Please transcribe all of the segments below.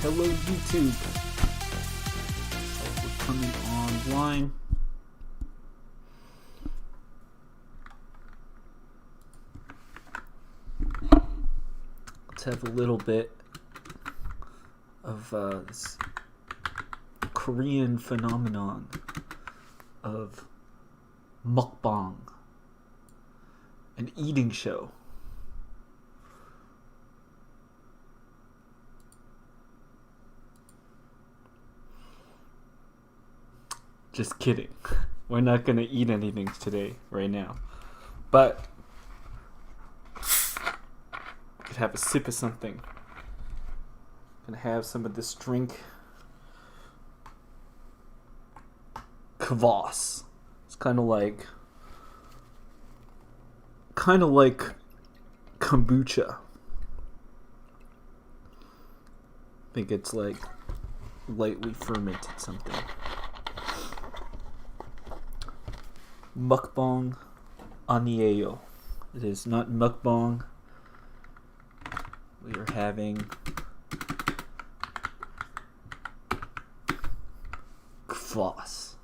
Hello YouTube. We're coming online. Let's have a little bit of this Korean phenomenon of mukbang, an eating show. Just kidding. We're not going to eat anything today, right now. But we could have a sip of something. Gonna have some of this drink. Kvass. It's kind of like kombucha. I think it's like lightly fermented something. Mukbang anieo. It is not mukbang. We are having kvass.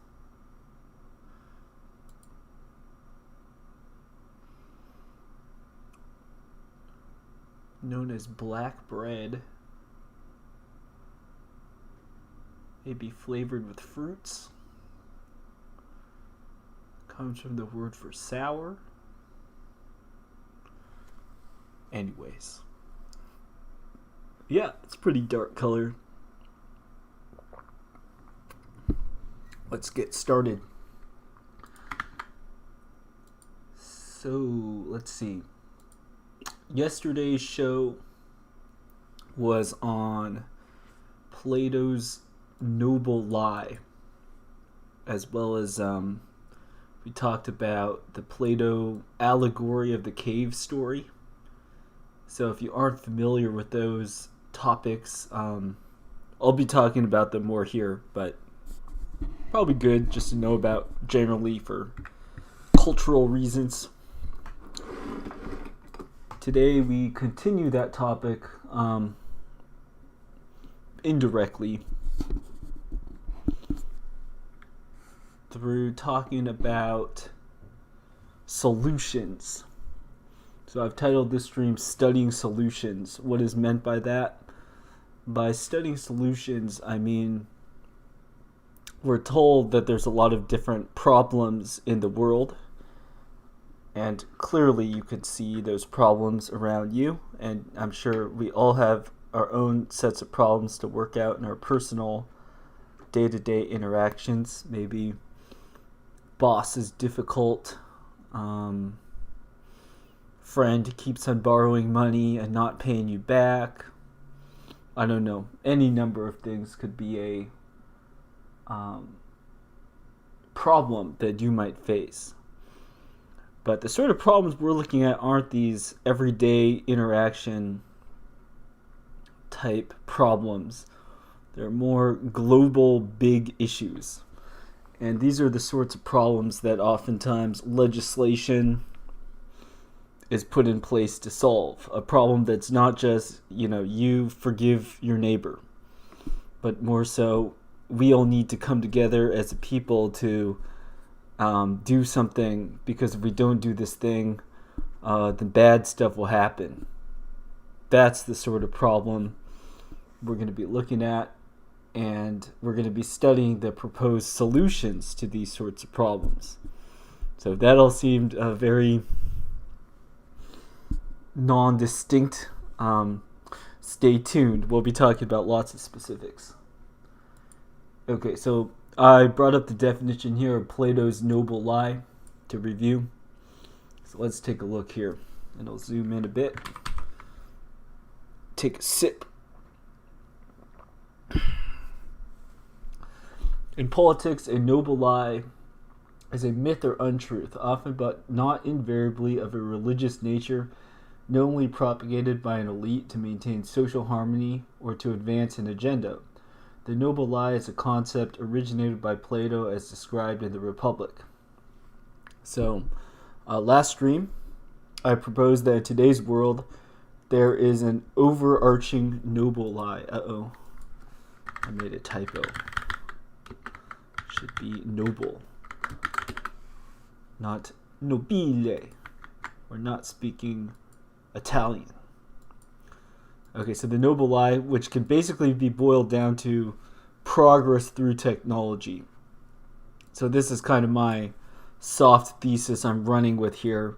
Known as black bread. Maybe flavored with fruits. Comes from the word for sour. Anyways. Yeah, it's pretty dark color. Let's get started. So, let's see. Yesterday's show was on Plato's Noble Lie, as well as we talked about the Plato allegory of the cave story. So if you aren't familiar with those topics, I'll be talking about them more here, but probably good just to know about generally for cultural reasons. Today we continue that topic indirectly through talking about solutions. So I've titled this stream Studying Solutions. What is meant by that? By studying solutions, I mean we're told that there's a lot of different problems in the world, and clearly you can see those problems around you, and I'm sure we all have our own sets of problems to work out in our personal day-to-day interactions. Maybe boss is difficult, friend keeps on borrowing money and not paying you back. I don't know. Any number of things could be a problem that you might face. But the sort of problems we're looking at aren't these everyday interaction type problems. They're more global big issues. And these are the sorts of problems that oftentimes legislation is put in place to solve. A problem that's not just, you forgive your neighbor, but more so we all need to come together as a people to do something, because if we don't do this thing, then bad stuff will happen. That's the sort of problem we're going to be looking at, and we're going to be studying the proposed solutions to these sorts of problems. So that all seemed very non-distinct. Stay tuned. We'll be talking about lots of specifics. Okay, so I brought up the definition here of Plato's Noble Lie to review. So let's take a look here. And I'll zoom in a bit. Take a sip. In politics, a noble lie is a myth or untruth, often but not invariably of a religious nature, knowingly propagated by an elite to maintain social harmony or to advance an agenda. The noble lie is a concept originated by Plato as described in the Republic. So, last stream, I proposed that in today's world, there is an overarching noble lie. I made a typo. Should be noble, not nobile. We're not speaking Italian. Okay, so the noble lie, which can basically be boiled down to progress through technology. So this is kind of my soft thesis I'm running with here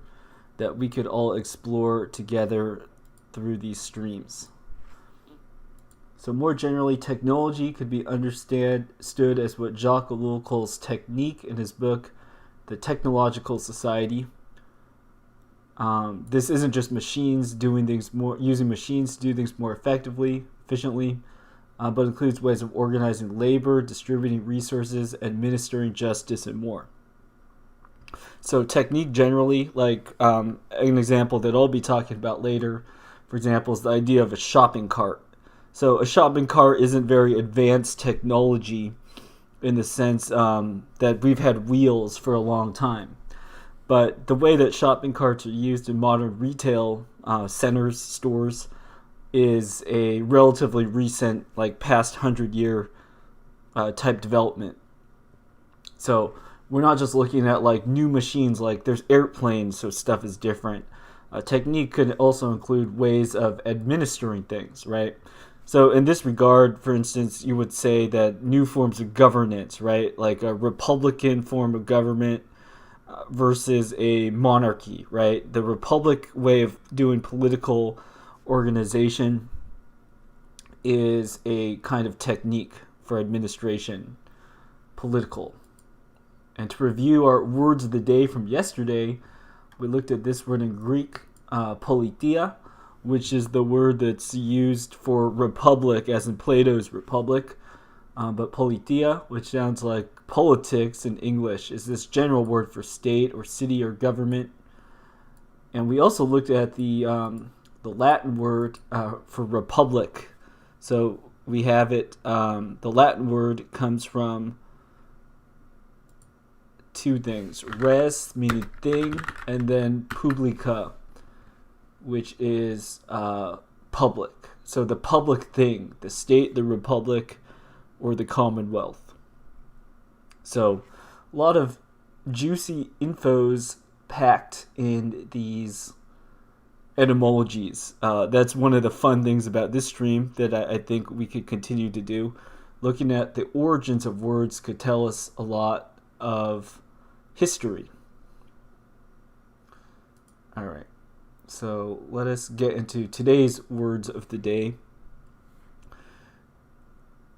that we could all explore together through these streams. So more generally, technology could be understood as what Jacques Ellul calls technique in his book, The Technological Society. This isn't just machines doing things more, using machines to do things more effectively, efficiently, but includes ways of organizing labor, distributing resources, administering justice, and more. So technique generally, like an example that I'll be talking about later, for example, is the idea of a shopping cart. So a shopping cart isn't very advanced technology in the sense that we've had wheels for a long time. But the way that shopping carts are used in modern retail centers, stores, is a relatively recent, like past 100-year type development. So we're not just looking at like new machines, like there's airplanes, so stuff is different. Technique could also include ways of administering things, right? So in this regard, for instance, you would say that new forms of governance, right? Like a republican form of government versus a monarchy, right? The republic way of doing political organization is a kind of technique for administration, political. And to review our words of the day from yesterday, we looked at this word in Greek, politeia, which is the word that's used for republic, as in Plato's Republic. But politeia, which sounds like politics in English, is this general word for state or city or government. And we also looked at the Latin word for republic. So we have it, the Latin word comes from two things: res, meaning thing, and then publica, which is public. So the public thing, the state, the republic, or the commonwealth. So a lot of juicy infos packed in these etymologies. That's one of the fun things about this stream that I think we could continue to do. Looking at the origins of words could tell us a lot of history. All right. So let us get into today's words of the day.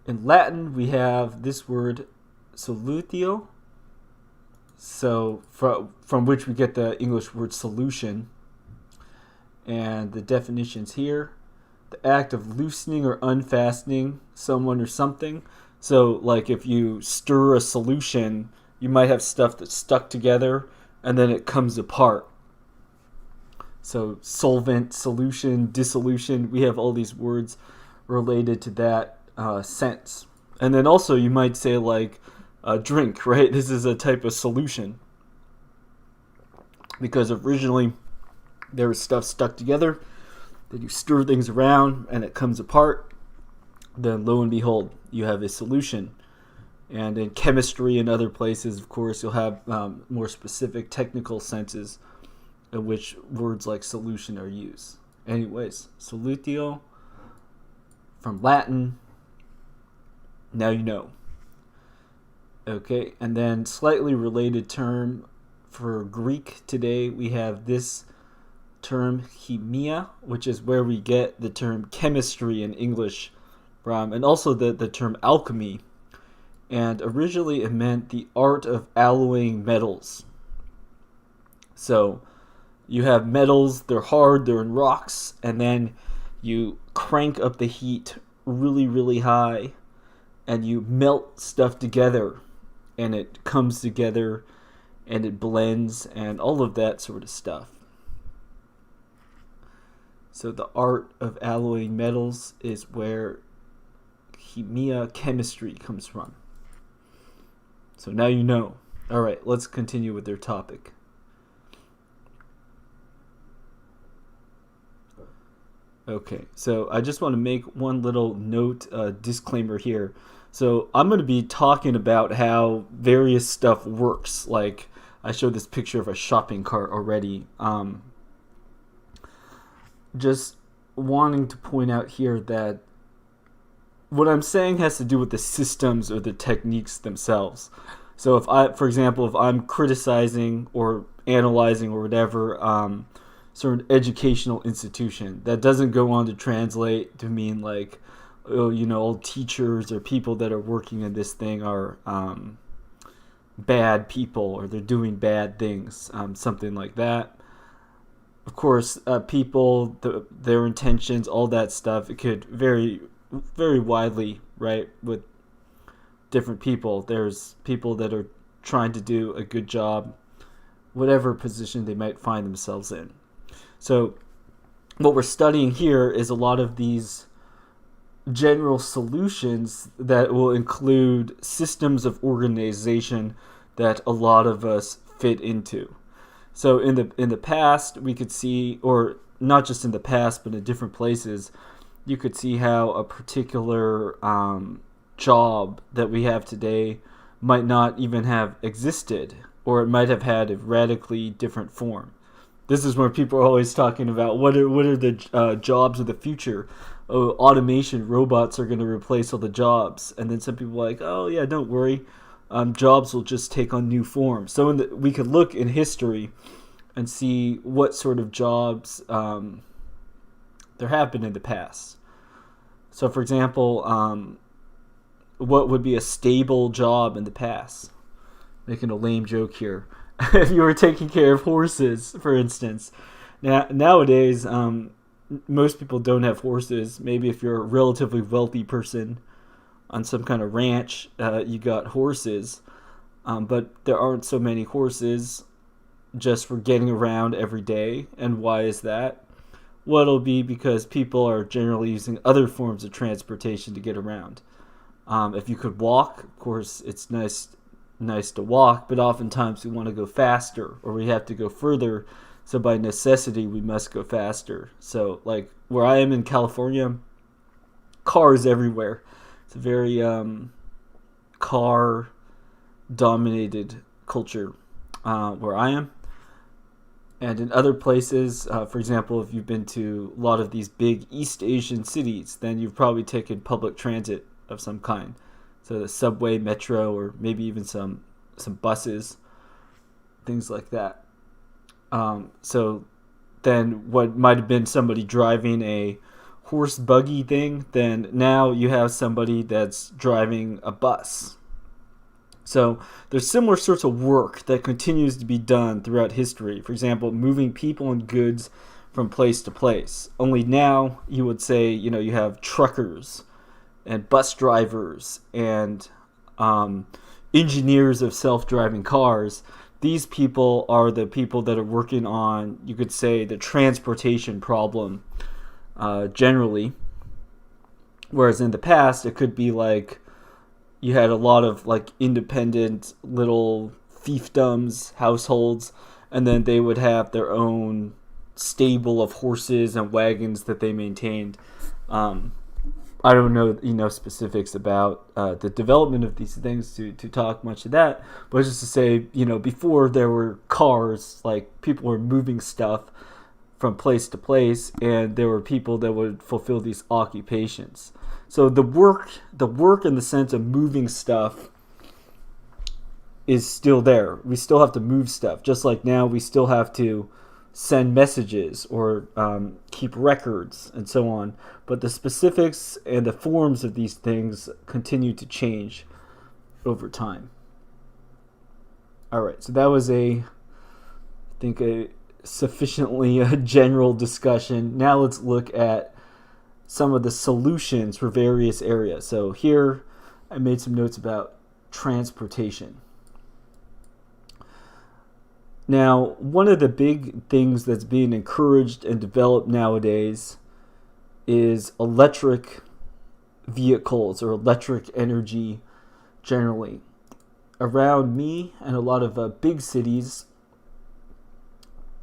In Latin, we have this word solūtiō, so from which we get the English word solution. And the definitions here: the act of loosening or unfastening someone or something. So like if you stir a solution, you might have stuff that's stuck together and then it comes apart. So solvent, solution, dissolution, we have all these words related to that sense. And then also you might say like a drink, right? This is a type of solution, because originally there was stuff stuck together, then you stir things around and it comes apart, then lo and behold, you have a solution. And in chemistry and other places, of course, you'll have more specific technical senses in which words like solution are used. Anyways, solūtiō from Latin, now you know. Okay, and then slightly related term for Greek today, we have this term chημεία, which is where we get the term chemistry in English from, and also the term alchemy. And originally it meant the art of alloying metals. So you have metals, they're hard, they're in rocks, and then you crank up the heat really, really high, and you melt stuff together, and it comes together, and it blends, and all of that sort of stuff. So the art of alloying metals is where chημεία, chemistry, comes from. So now you know. All right, let's continue with their topic. Okay, so I just want to make one little note, disclaimer here. So I'm going to be talking about how various stuff works. Like I showed this picture of a shopping cart already. Just wanting to point out here that what I'm saying has to do with the systems or the techniques themselves. So if I, for example, if I'm criticizing or analyzing or whatever, certain educational institution, that doesn't go on to translate to mean like, oh, all teachers or people that are working in this thing are bad people or they're doing bad things, something like that. Of course, people, their intentions, all that stuff, it could vary very widely, right, with different people. There's people that are trying to do a good job, whatever position they might find themselves in. So what we're studying here is a lot of these general solutions that will include systems of organization that a lot of us fit into. So in the past, we could see, or not just in the past, but in different places, you could see how a particular job that we have today might not even have existed, or it might have had a radically different form. This is where people are always talking about what are the jobs of the future. Oh, automation, robots are going to replace all the jobs. And then some people are like, oh yeah, don't worry, jobs will just take on new forms. So we could look in history and see what sort of jobs there have been in the past. So for example, what would be a stable job in the past? Making a lame joke here. If you were taking care of horses, for instance. Nowadays, most people don't have horses. Maybe if you're a relatively wealthy person on some kind of ranch, you got horses. But there aren't so many horses just for getting around every day. And why is that? Well, it'll be because people are generally using other forms of transportation to get around. If you could walk, of course, it's nice to walk, but oftentimes we want to go faster or we have to go further. So by necessity, we must go faster. So like where I am in California, cars everywhere. It's a very car-dominated culture where I am. And in other places, for example, if you've been to a lot of these big East Asian cities, then you've probably taken public transit of some kind. So the subway, metro, or maybe even some buses, things like that. So then what might have been somebody driving a horse buggy thing, then now you have somebody that's driving a bus. So there's similar sorts of work that continues to be done throughout history. For example, moving people and goods from place to place. Only now you would say, you have truckers and bus drivers and engineers of self-driving cars. These people are the people that are working on, you could say, the transportation problem generally. Whereas in the past, it could be like you had a lot of like independent little fiefdoms, households, and then they would have their own stable of horses and wagons that they maintained. I don't know, specifics about the development of these things to talk much of that, but just to say, before there were cars, like people were moving stuff from place to place, and there were people that would fulfill these occupations. So the work in the sense of moving stuff is still there. We still have to move stuff, just like now we still have to send messages or keep records and so on. But the specifics and the forms of these things continue to change over time. All right, so that was I think a sufficiently general discussion. Now let's look at some of the solutions for various areas. So here I made some notes about transportation. Now, one of the big things that's being encouraged and developed nowadays is electric vehicles or electric energy generally. Around me and a lot of big cities,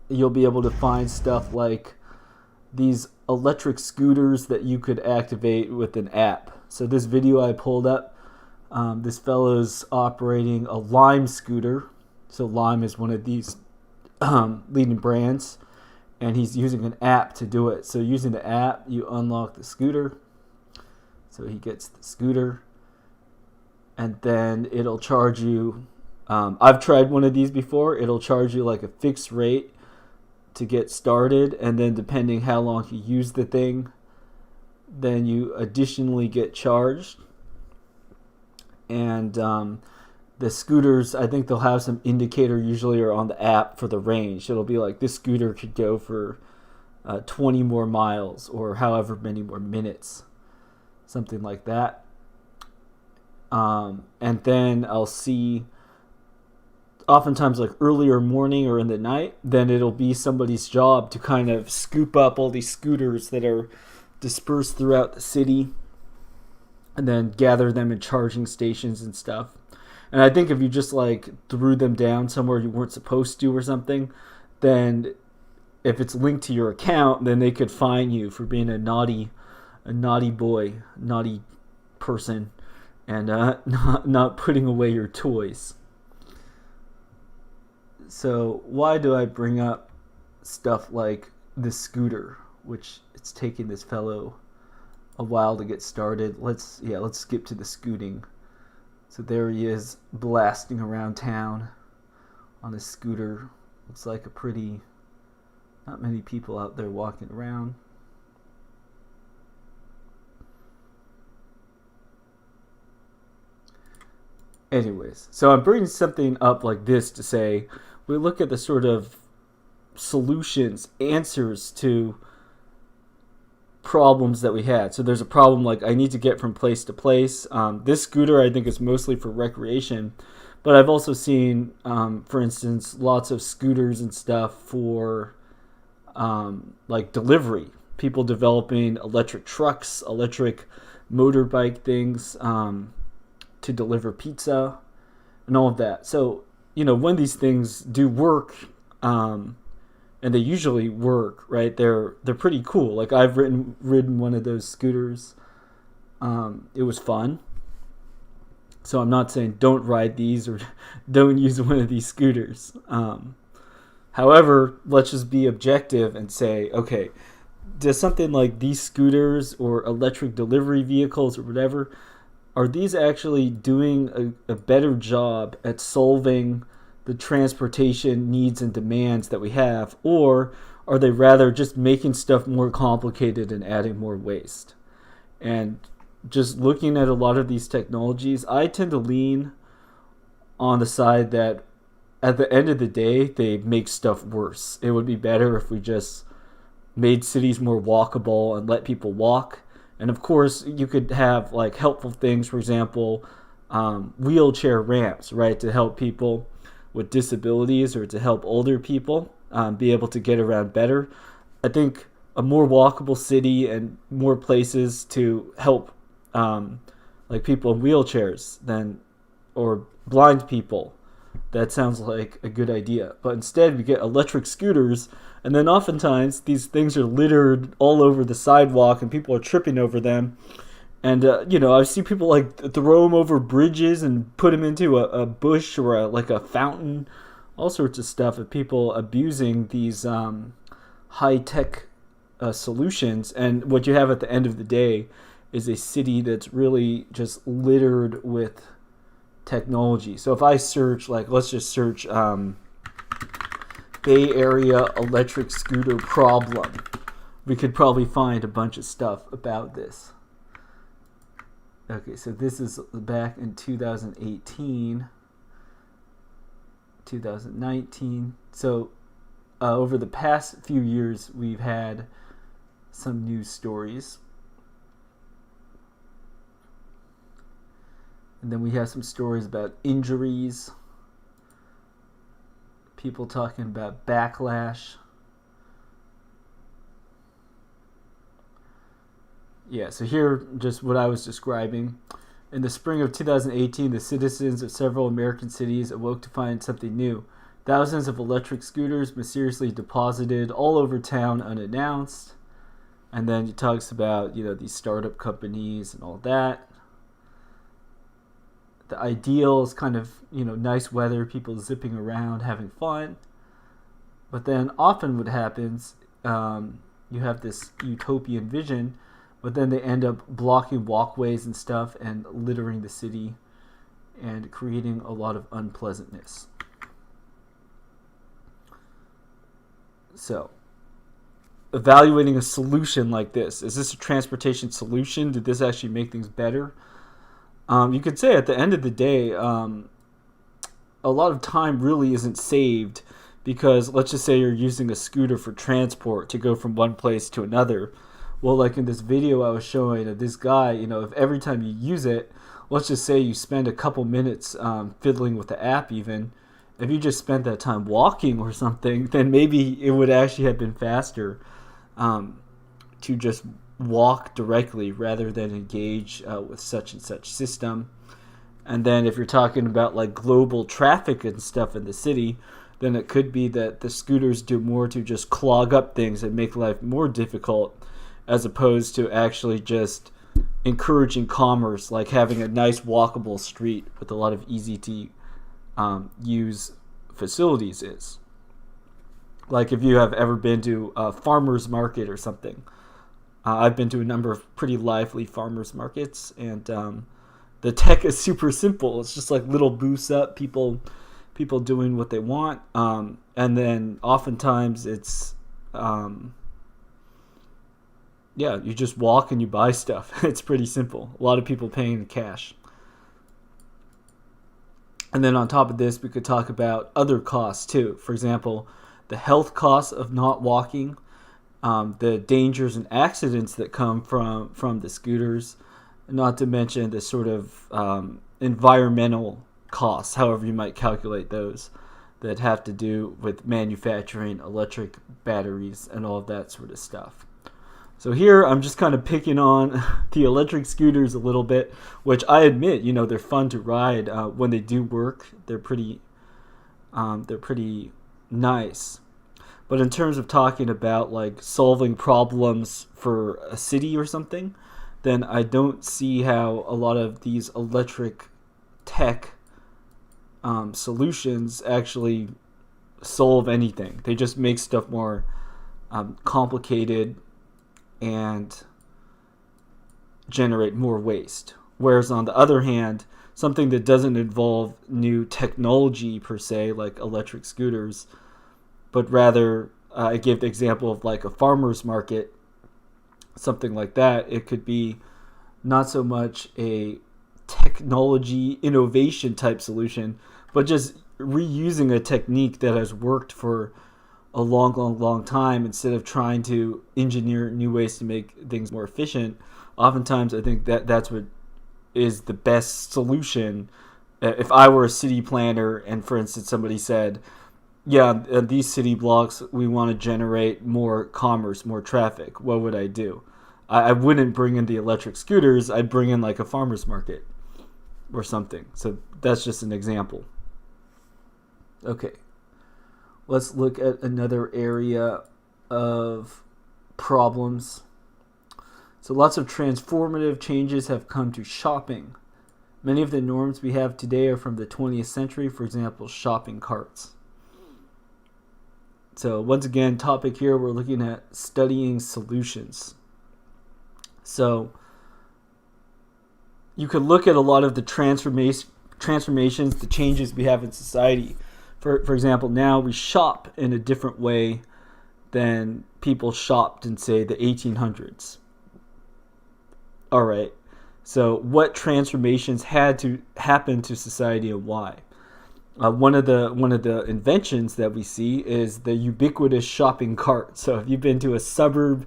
you'll be able to find stuff like these electric scooters that you could activate with an app. So this video I pulled up, this fellow's operating a Lime scooter. So Lime is one of these leading brands, and he's using an app to do it. So using the app, you unlock the scooter. So he gets the scooter, and then it'll charge you. I've tried one of these before. It'll charge you like a fixed rate to get started, and then depending how long you use the thing, then you additionally get charged. And the scooters, I think they'll have some indicator usually or on the app for the range. It'll be like this scooter could go for 20 more miles or however many more minutes, something like that. And then I'll see oftentimes like earlier morning or in the night, then it'll be somebody's job to kind of scoop up all these scooters that are dispersed throughout the city and then gather them in charging stations and stuff. And I think if you just like threw them down somewhere you weren't supposed to or something, then if it's linked to your account, then they could fine you for being a naughty boy, naughty person, and not putting away your toys. So why do I bring up stuff like this scooter, which it's taking this fellow a while to get started? Let's skip to the scooting. So there he is blasting around town on his scooter. Looks like not many people out there walking around. Anyways, so I'm bringing something up like this to say, we look at the sort of solutions, answers to problems that we had. So there's a problem like I need to get from place to place. This scooter I think is mostly for recreation, but I've also seen, for instance, lots of scooters and stuff for like delivery. People developing electric trucks, electric motorbike things to deliver pizza and all of that. So, when these things do work, and they usually work, right? They're pretty cool. Like I've ridden one of those scooters. It was fun. So I'm not saying don't ride these or don't use one of these scooters. However, let's just be objective and say, okay, does something like these scooters or electric delivery vehicles or whatever, are these actually doing a better job at solving the transportation needs and demands that we have, or are they rather just making stuff more complicated and adding more waste? And just looking at a lot of these technologies, I tend to lean on the side that at the end of the day, they make stuff worse. It would be better if we just made cities more walkable and let people walk. And of course, you could have like helpful things, for example, wheelchair ramps, right, to help people with disabilities or to help older people be able to get around better. I think a more walkable city and more places to help like people in wheelchairs or blind people, that sounds like a good idea. But instead we get electric scooters, and then oftentimes these things are littered all over the sidewalk and people are tripping over them. And, I see people like throw them over bridges and put them into a bush or a fountain, all sorts of stuff of people abusing these high-tech solutions. And what you have at the end of the day is a city that's really just littered with technology. So if I search, let's just search Bay Area electric scooter problem, we could probably find a bunch of stuff about this. Okay, so this is back in 2018, 2019. So over the past few years, we've had some news stories. And then we have some stories about injuries, people talking about backlash. Yeah, so here, just what I was describing. In the spring of 2018, the citizens of several American cities awoke to find something new. Thousands of electric scooters mysteriously deposited all over town unannounced. And then he talks about, these startup companies and all that. The ideal is kind of, nice weather, people zipping around, having fun. But then often what happens, you have this utopian vision, but then they end up blocking walkways and stuff and littering the city and creating a lot of unpleasantness. So, evaluating a solution like this. Is this a transportation solution? Did this actually make things better? You could say at the end of the day, a lot of time really isn't saved because let's just say you're using a scooter for transport to go from one place to another. Well, like in this video I was showing of this guy, if every time you use it, let's just say you spend a couple minutes fiddling with the app even, if you just spent that time walking or something, then maybe it would actually have been faster to just walk directly rather than engage with such and such system. And then if you're talking about like global traffic and stuff in the city, then it could be that the scooters do more to just clog up things and make life more difficult as opposed to actually just encouraging commerce, like having a nice walkable street with a lot of easy to use facilities is. Like if you have ever been to a farmer's market or something. I've been to a number of pretty lively farmers markets, and the tech is super simple. It's just like little booths up, people doing what they want, and then oftentimes it's you just walk and you buy stuff. It's pretty simple. A lot of people paying in cash. And then on top of this, we could talk about other costs too. For example, the health costs of not walking, the dangers and accidents that come from the scooters, not to mention the sort of environmental costs, however you might calculate those, that have to do with manufacturing electric batteries and all of that sort of stuff. So here I'm just kind of picking on the electric scooters a little bit, which I admit, they're fun to ride when they do work. They're pretty nice. But in terms of talking about like solving problems for a city or something, then I don't see how a lot of these electric tech solutions actually solve anything. They just make stuff more complicated and generate more waste. Whereas on the other hand, something that doesn't involve new technology per se, like electric scooters, but rather I give the example of like a farmer's market, something like that. It could be not so much a technology innovation type solution, but just reusing a technique that has worked for a long time instead of trying to engineer new ways to make things more efficient. Oftentimes I think that's what is the best solution. If I were a city planner and for instance somebody said, these city blocks, we want to generate more commerce, more traffic, what would I do? I wouldn't bring in the electric scooters. I'd bring in like a farmer's market or something. So that's just an example. Okay. Let's look at another area of problems. So lots of transformative changes have come to shopping. Many of the norms we have today are from the 20th century, for example, shopping carts. So once again, topic here, we're looking at studying solutions. So you could look at a lot of the transformations, the changes we have in society. For example, now we shop in a different way than people shopped in, say, the 1800s. All right. So what transformations had to happen to society and why? One of the inventions that we see is the ubiquitous shopping cart. So if you've been to a suburb,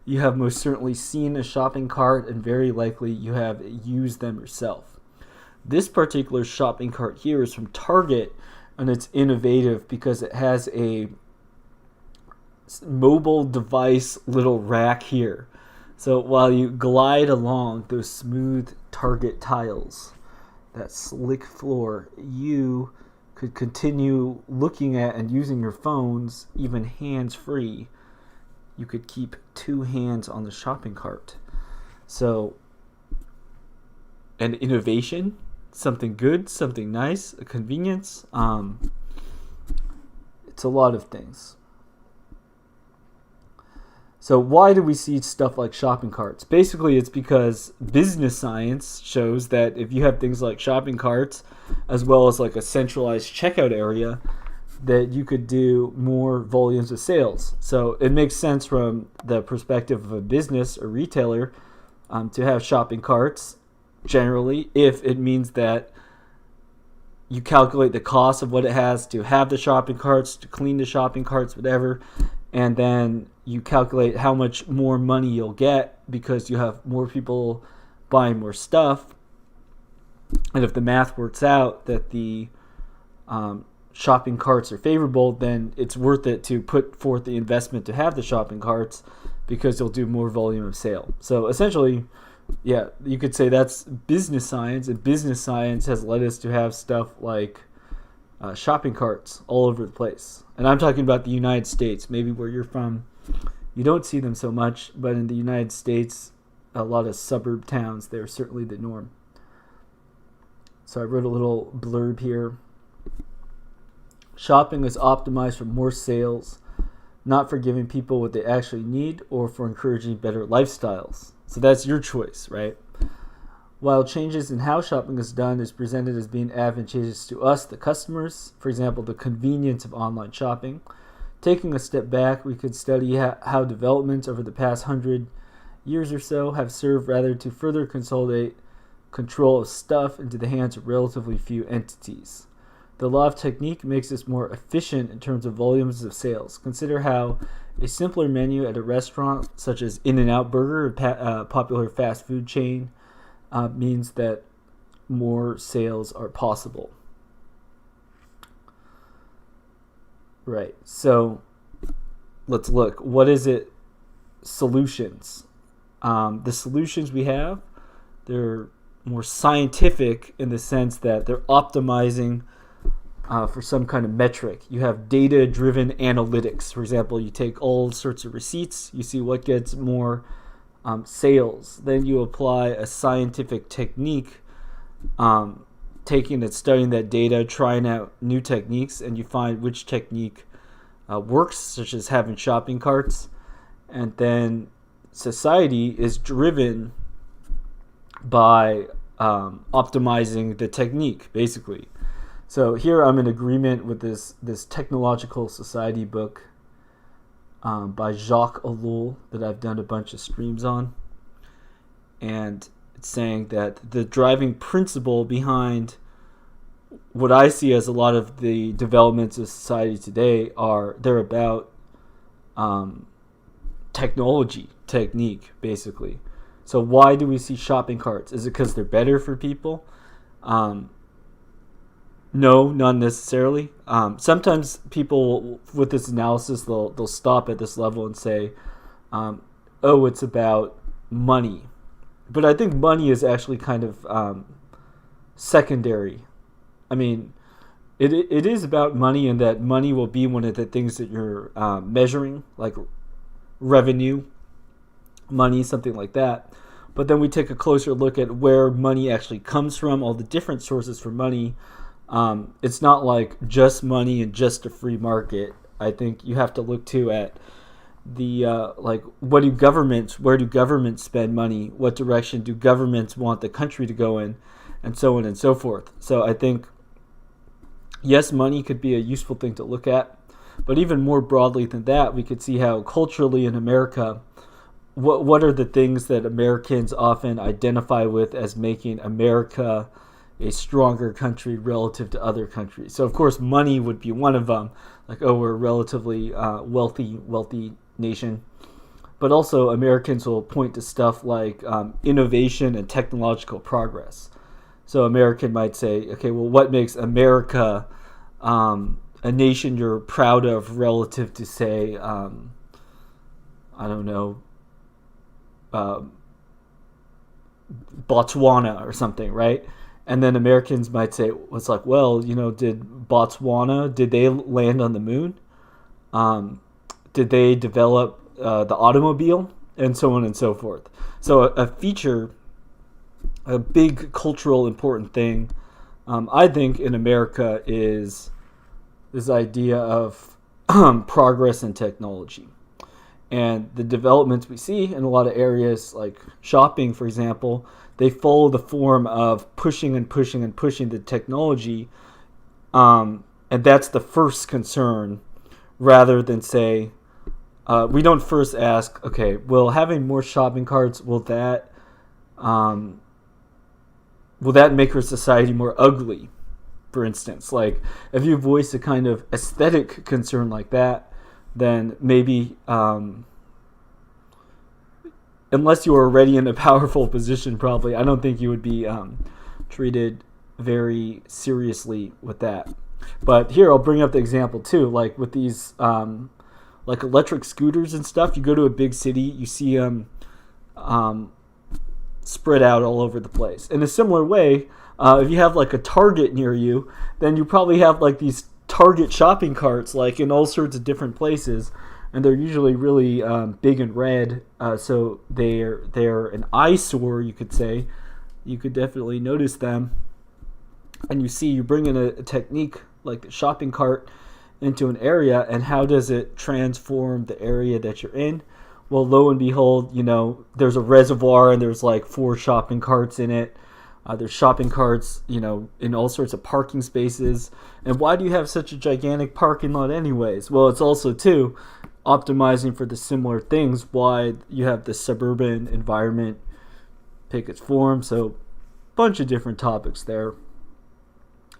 you have most certainly seen a shopping cart, and very likely you have used them yourself. This particular shopping cart here is from Target, and it's innovative because it has a mobile device little rack here. So while you glide along those smooth Target tiles, that slick floor, you could continue looking at and using your phones, even hands-free. You could keep two hands on the shopping cart. So, an innovation, something good, something nice, a convenience. It's a lot of things. So why do we see stuff like shopping carts? Basically, it's because business science shows that if you have things like shopping carts, as well as like a centralized checkout area, that you could do more volumes of sales. So it makes sense from the perspective of a business or retailer to have shopping carts generally, if it means that you calculate the cost of what it has to have the shopping carts, to clean the shopping carts, whatever, and then you calculate how much more money you'll get because you have more people buying more stuff. And if the math works out that the shopping carts are favorable, then it's worth it to put forth the investment to have the shopping carts because you'll do more volume of sale. So essentially, yeah, you could say that's business science, and business science has led us to have stuff like shopping carts all over the place. And I'm talking about the United States. Maybe where you're from, you don't see them so much, but in the United States, a lot of suburb towns, they're certainly the norm. So I wrote a little blurb here. Shopping is optimized for more sales, not for giving people what they actually need or for encouraging better lifestyles. So that's your choice, right? While changes in how shopping is done is presented as being advantageous to us, the customers, for example, the convenience of online shopping, taking a step back, we could study how developments over the past 100 years or so have served rather to further consolidate control of stuff into the hands of relatively few entities. The law of technique makes us more efficient in terms of volumes of sales. Consider how a simpler menu at a restaurant, such as In-N-Out Burger, a popular fast food chain, means that more sales are possible. Right, so let's look. What is it? Solutions. The solutions we have, they're more scientific in the sense that they're optimizing for some kind of metric. You have data-driven analytics. For example, you take all sorts of receipts, you see what gets more sales. Then you apply a scientific technique, taking and studying that data, trying out new techniques, and you find which technique works, such as having shopping carts. And then society is driven by optimizing the technique, basically. So here I'm in agreement with this Technological Society book by Jacques Ellul that I've done a bunch of streams on. And it's saying that the driving principle behind what I see as a lot of the developments of society today they're about technique, basically. So why do we see shopping carts? Is it because they're better for people? No, not necessarily. Sometimes people with this analysis, they'll stop at this level and say, oh, it's about money. But I think money is actually kind of secondary. I mean, it is about money, and that money will be one of the things that you're measuring, like revenue, money, something like that. But then we take a closer look at where money actually comes from, all the different sources for money. It's not like just money and just a free market. I think you have to look too at the like where do governments spend money? What direction do governments want the country to go in, and so on and so forth. So I think yes, money could be a useful thing to look at, but even more broadly than that, we could see how culturally in America, what are the things that Americans often identify with as making America a stronger country relative to other countries. So of course money would be one of them, like, oh, we're a relatively wealthy nation. But also Americans will point to stuff like innovation and technological progress. So American might say, okay, well, what makes America a nation you're proud of relative to, say, I don't know, Botswana or something, right? And then Americans might say, it's like, well, did they land on the moon? Did they develop the automobile, and so on and so forth. So a feature, a big cultural important thing, I think in America is this idea of progress in technology. And the developments we see in a lot of areas, like shopping, for example, they follow the form of pushing and pushing and pushing the technology. And that's the first concern, rather than say, we don't first ask, okay, well, having more shopping carts, will that make our society more ugly, for instance? Like, if you voice a kind of aesthetic concern like that, then maybe, unless you are already in a powerful position, probably, I don't think you would be treated very seriously with that. But here, I'll bring up the example too, like with these like electric scooters and stuff. You go to a big city, you see them spread out all over the place. In a similar way, if you have like a Target near you, then you probably have like these Target shopping carts like in all sorts of different places, and they're usually really big and red, so they're an eyesore, you could say. You could definitely notice them. And you bring in a technique like the shopping cart into an area, and how does it transform the area that you're in? Well, lo and behold, there's a reservoir and there's like 4 shopping carts in it. There's shopping carts, in all sorts of parking spaces. And why do you have such a gigantic parking lot anyways? Well, it's also, too, optimizing for the similar things, why you have the suburban environment take its form. So, bunch of different topics there.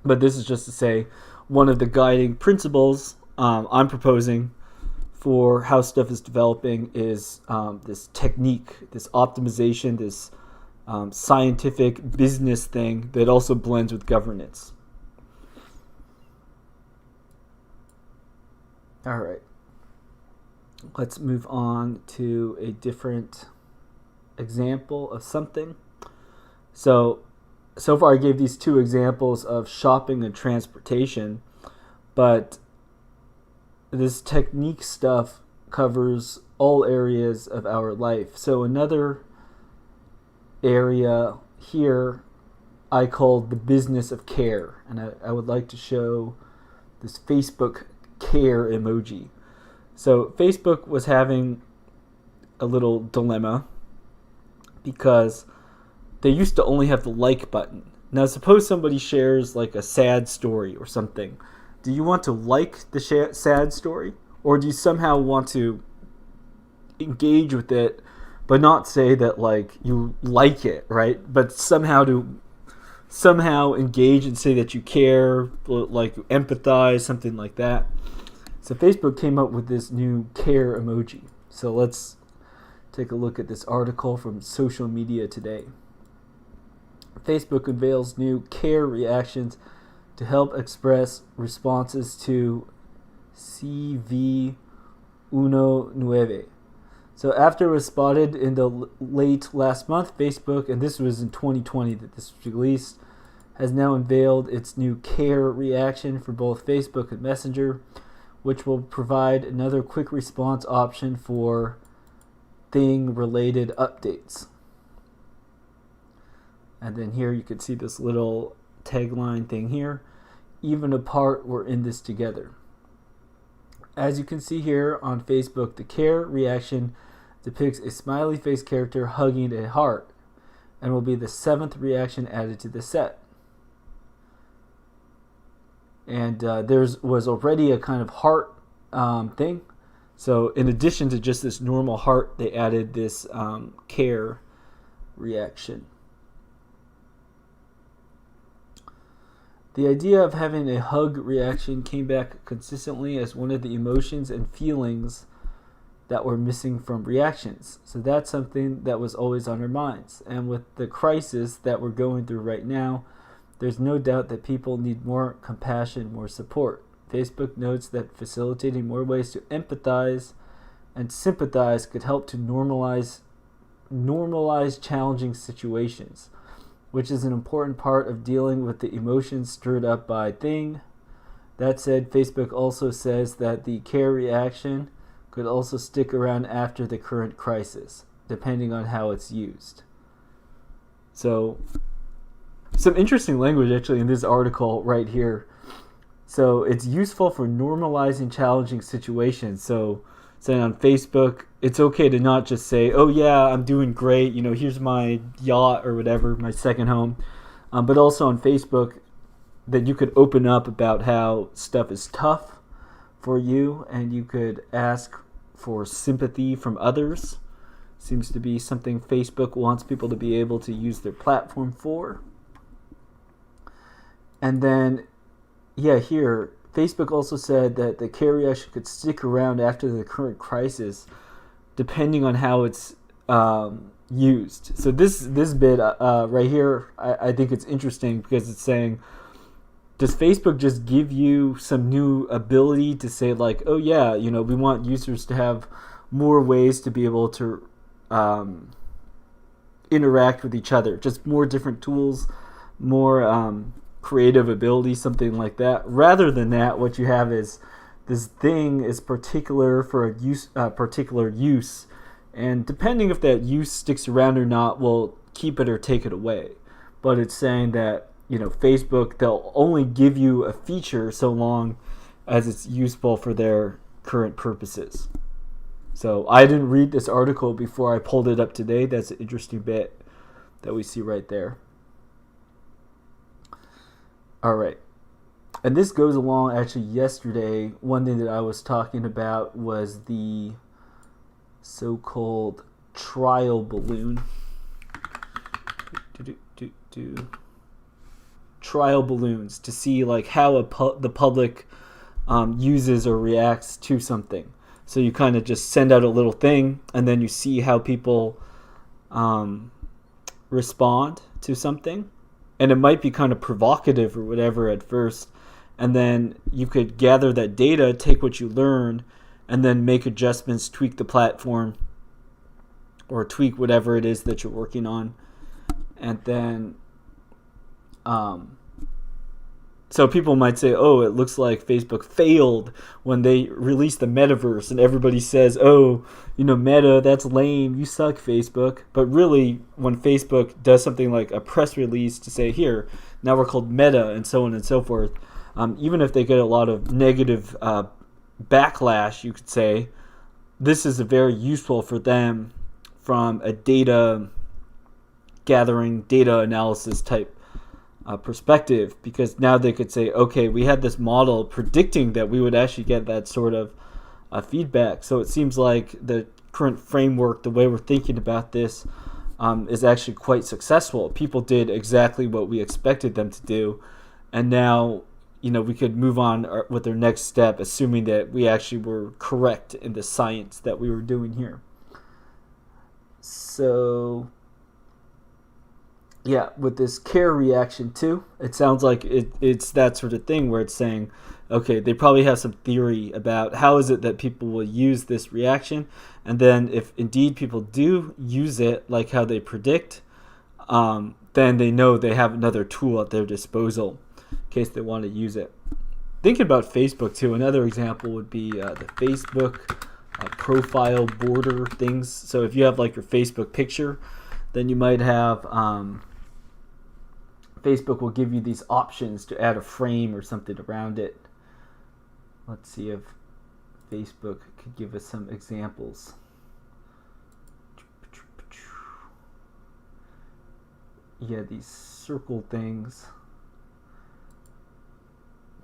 But this is just to say, one of the guiding principles I'm proposing for how stuff is developing is this technique, this optimization, this scientific business thing that also blends with governance. All right. Let's move on to a different example of something. So far I gave these 2 examples of shopping and transportation, but this technique stuff covers all areas of our life. So another area here I called the business of care, and I would like to show this Facebook care emoji. So Facebook was having a little dilemma because they used to only have the like button. Now suppose somebody shares like a sad story or something. Do you want to like the sad story, or do you somehow want to engage with it, but not say that like you like it, right? But somehow engage and say that you care, like you empathize, something like that. So Facebook came up with this new care emoji. So let's take a look at this article from Social Media Today. Facebook unveils new care reactions to help express responses to CV19. So after it was spotted in the late last month, Facebook, and this was in 2020 that this was released, has now unveiled its new care reaction for both Facebook and Messenger, which will provide another quick response option for thing-related updates. And then here you can see this little tagline thing here. Even apart, we're in this together. As you can see here on Facebook, the care reaction depicts a smiley face character hugging a heart, and will be the 7th reaction added to the set. And there was already a kind of heart thing. So in addition to just this normal heart, they added this care reaction. The idea of having a hug reaction came back consistently as one of the emotions and feelings that were missing from reactions. So that's something that was always on our minds. And with the crisis that we're going through right now, there's no doubt that people need more compassion, more support. Facebook notes that facilitating more ways to empathize and sympathize could help to normalize challenging situations, which is an important part of dealing with the emotions stirred up by thing. That said, Facebook also says that the care reaction could also stick around after the current crisis, depending on how it's used. So, some interesting language actually in this article right here. So, it's useful for normalizing challenging situations. So, saying on Facebook, it's okay to not just say, oh yeah, I'm doing great, here's my yacht or whatever, my second home. But also on Facebook, that you could open up about how stuff is tough for you, and you could ask for sympathy from others. Seems to be something Facebook wants people to be able to use their platform for. And then, here, Facebook also said that the care reaction could stick around after the current crisis, depending on how it's used. So this bit right here, I think it's interesting because it's saying, does Facebook just give you some new ability to say like, oh yeah, we want users to have more ways to be able to interact with each other, just more different tools, more creative ability, something like that. Rather than that, what you have is this thing is particular for a particular use, and depending if that use sticks around or not will keep it or take it away. But it's saying that Facebook, they'll only give you a feature so long as it's useful for their current purposes. So I didn't read this article before I pulled it up today. That's an interesting bit that we see right there. All right. And this goes along, actually, yesterday, one thing that I was talking about was the so-called trial balloon. Trial balloons to see like how the public uses or reacts to something. So you kind of just send out a little thing, and then you see how people respond to something. And it might be kind of provocative or whatever at first, and then you could gather that data, take what you learned, and then make adjustments, tweak the platform, or tweak whatever it is that you're working on. And then so people might say, oh, it looks like Facebook failed when they released the metaverse, and everybody says, oh, Meta, that's lame, you suck, Facebook. But really, when Facebook does something like a press release to say, here, now we're called Meta, and so on and so forth, even if they get a lot of negative backlash, you could say, this is very useful for them from a data gathering, data analysis type perspective, because now they could say, okay, we had this model predicting that we would actually get that sort of feedback. So it seems like the current framework, the way we're thinking about this, is actually quite successful. People did exactly what we expected them to do, and now we could move on with their next step, assuming that we actually were correct in the science that we were doing here. So yeah, with this care reaction too, it sounds like it's that sort of thing where it's saying, okay, they probably have some theory about how is it that people will use this reaction, and then if indeed people do use it like how they predict, then they know they have another tool at their disposal in case they want to use it. Thinking about Facebook too, another example would be the Facebook profile border things. So if you have like your Facebook picture, then you might have Facebook will give you these options to add a frame or something around it. Let's see if Facebook could give us some examples. Yeah, these circle things,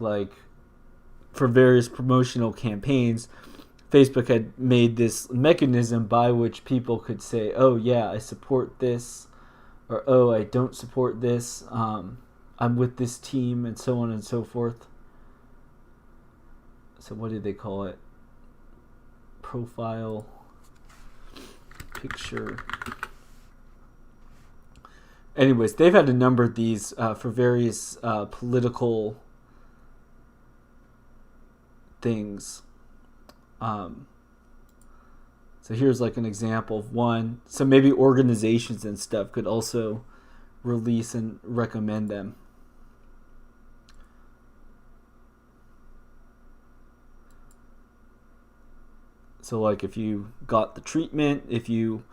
like for various promotional campaigns, Facebook had made this mechanism by which people could say, oh yeah, I support this, or oh, I don't support this, I'm with this team, and so on and so forth. So what did they call it? Profile picture. Anyways, they've had to number these for various political things. So here's like an example of one. So maybe organizations and stuff could also release and recommend them. So like if you got the treatment, if you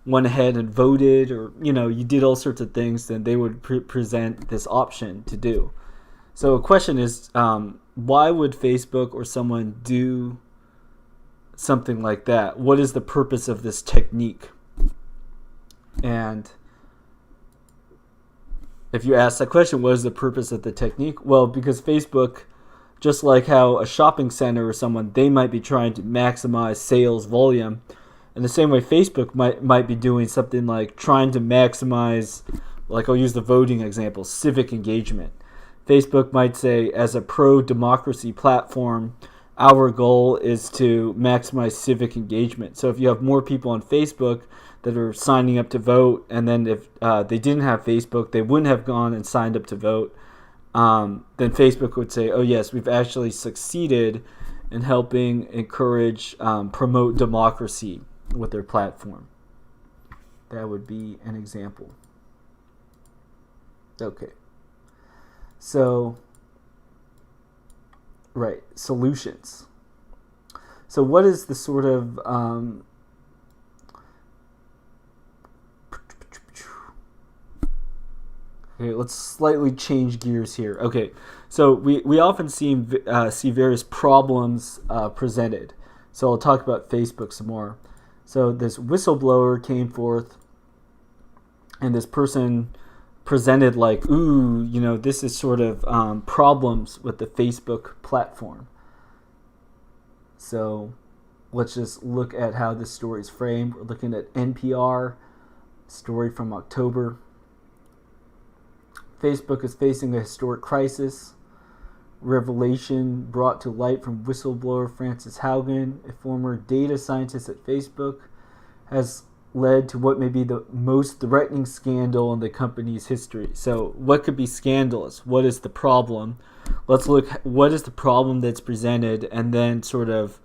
went ahead and voted, or you did all sorts of things, then they would present this option to do. So a question is, why would Facebook or someone do something like that? What is the purpose of this technique? And if you ask that question, what is the purpose of the technique? Well, because Facebook, just like how a shopping center or someone, they might be trying to maximize sales volume. In the same way, Facebook might be doing something like trying to maximize, like I'll use the voting example, civic engagement. Facebook might say, as a pro-democracy platform, our goal is to maximize civic engagement. So if you have more people on Facebook that are signing up to vote, and then if they didn't have Facebook, they wouldn't have gone and signed up to vote, then Facebook would say, oh yes, we've actually succeeded in helping encourage, promote democracy with their platform. That would be an example. Okay. So, right, solutions. So what is the sort of okay, let's slightly change gears here. Okay, so we often see various problems presented. So I'll talk about Facebook some more. So this whistleblower came forth, and this person presented like, ooh, this is sort of problems with the Facebook platform. So let's just look at how this story is framed. We're looking at NPR, story from October. Facebook is facing a historic crisis. Revelation brought to light from whistleblower Frances Haugen, a former data scientist at Facebook, has led to what may be the most threatening scandal in the company's history. So what could be scandalous? What is the problem? Let's look at what is the problem that's presented, and then sort of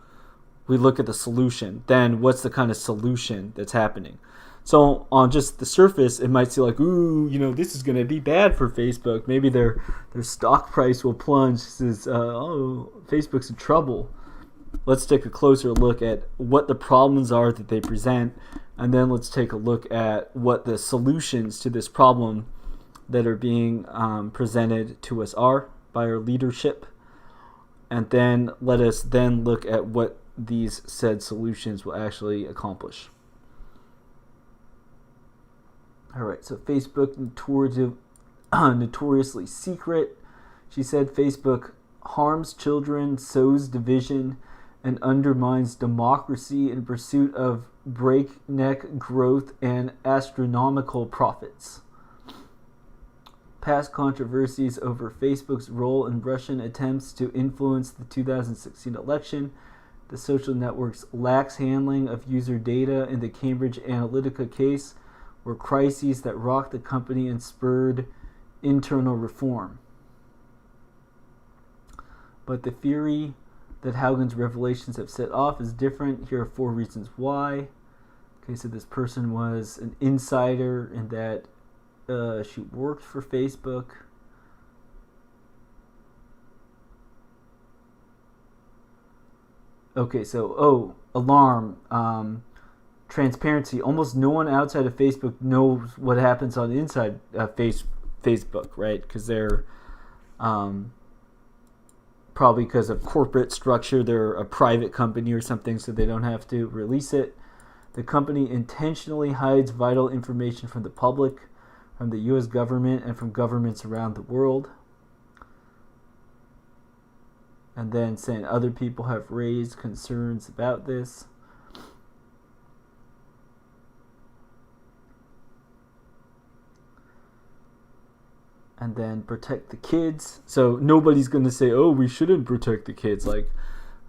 we look at the solution. Then what's the kind of solution that's happening? So on just the surface, it might seem like, ooh, this is going to be bad for Facebook. Maybe their stock price will plunge. This is, Facebook's in trouble. Let's take a closer look at what the problems are that they present, and then let's take a look at what the solutions to this problem that are being presented to us are by our leadership. And then let us then look at what these said solutions will actually accomplish. All right, so Facebook, notoriously secret. She said Facebook harms children, sows division, and undermines democracy in pursuit of breakneck growth and astronomical profits. Past controversies over Facebook's role in Russian attempts to influence the 2016 election, the social network's lax handling of user data in the Cambridge Analytica case, were crises that rocked the company and spurred internal reform. But the fury that Haugen's revelations have set off is different. Here are 4 reasons why. Okay, so this person was an insider in that she worked for Facebook. Okay, so, alarm. Transparency. Almost no one outside of Facebook knows what happens on the inside of Facebook, right? Because they're probably because of corporate structure, they're a private company or something, so they don't have to release it. The company intentionally hides vital information from the public, from the U.S. government, and from governments around the world. And then saying other people have raised concerns about this. And then protect the kids. So nobody's going to say, oh, we shouldn't protect the kids. Like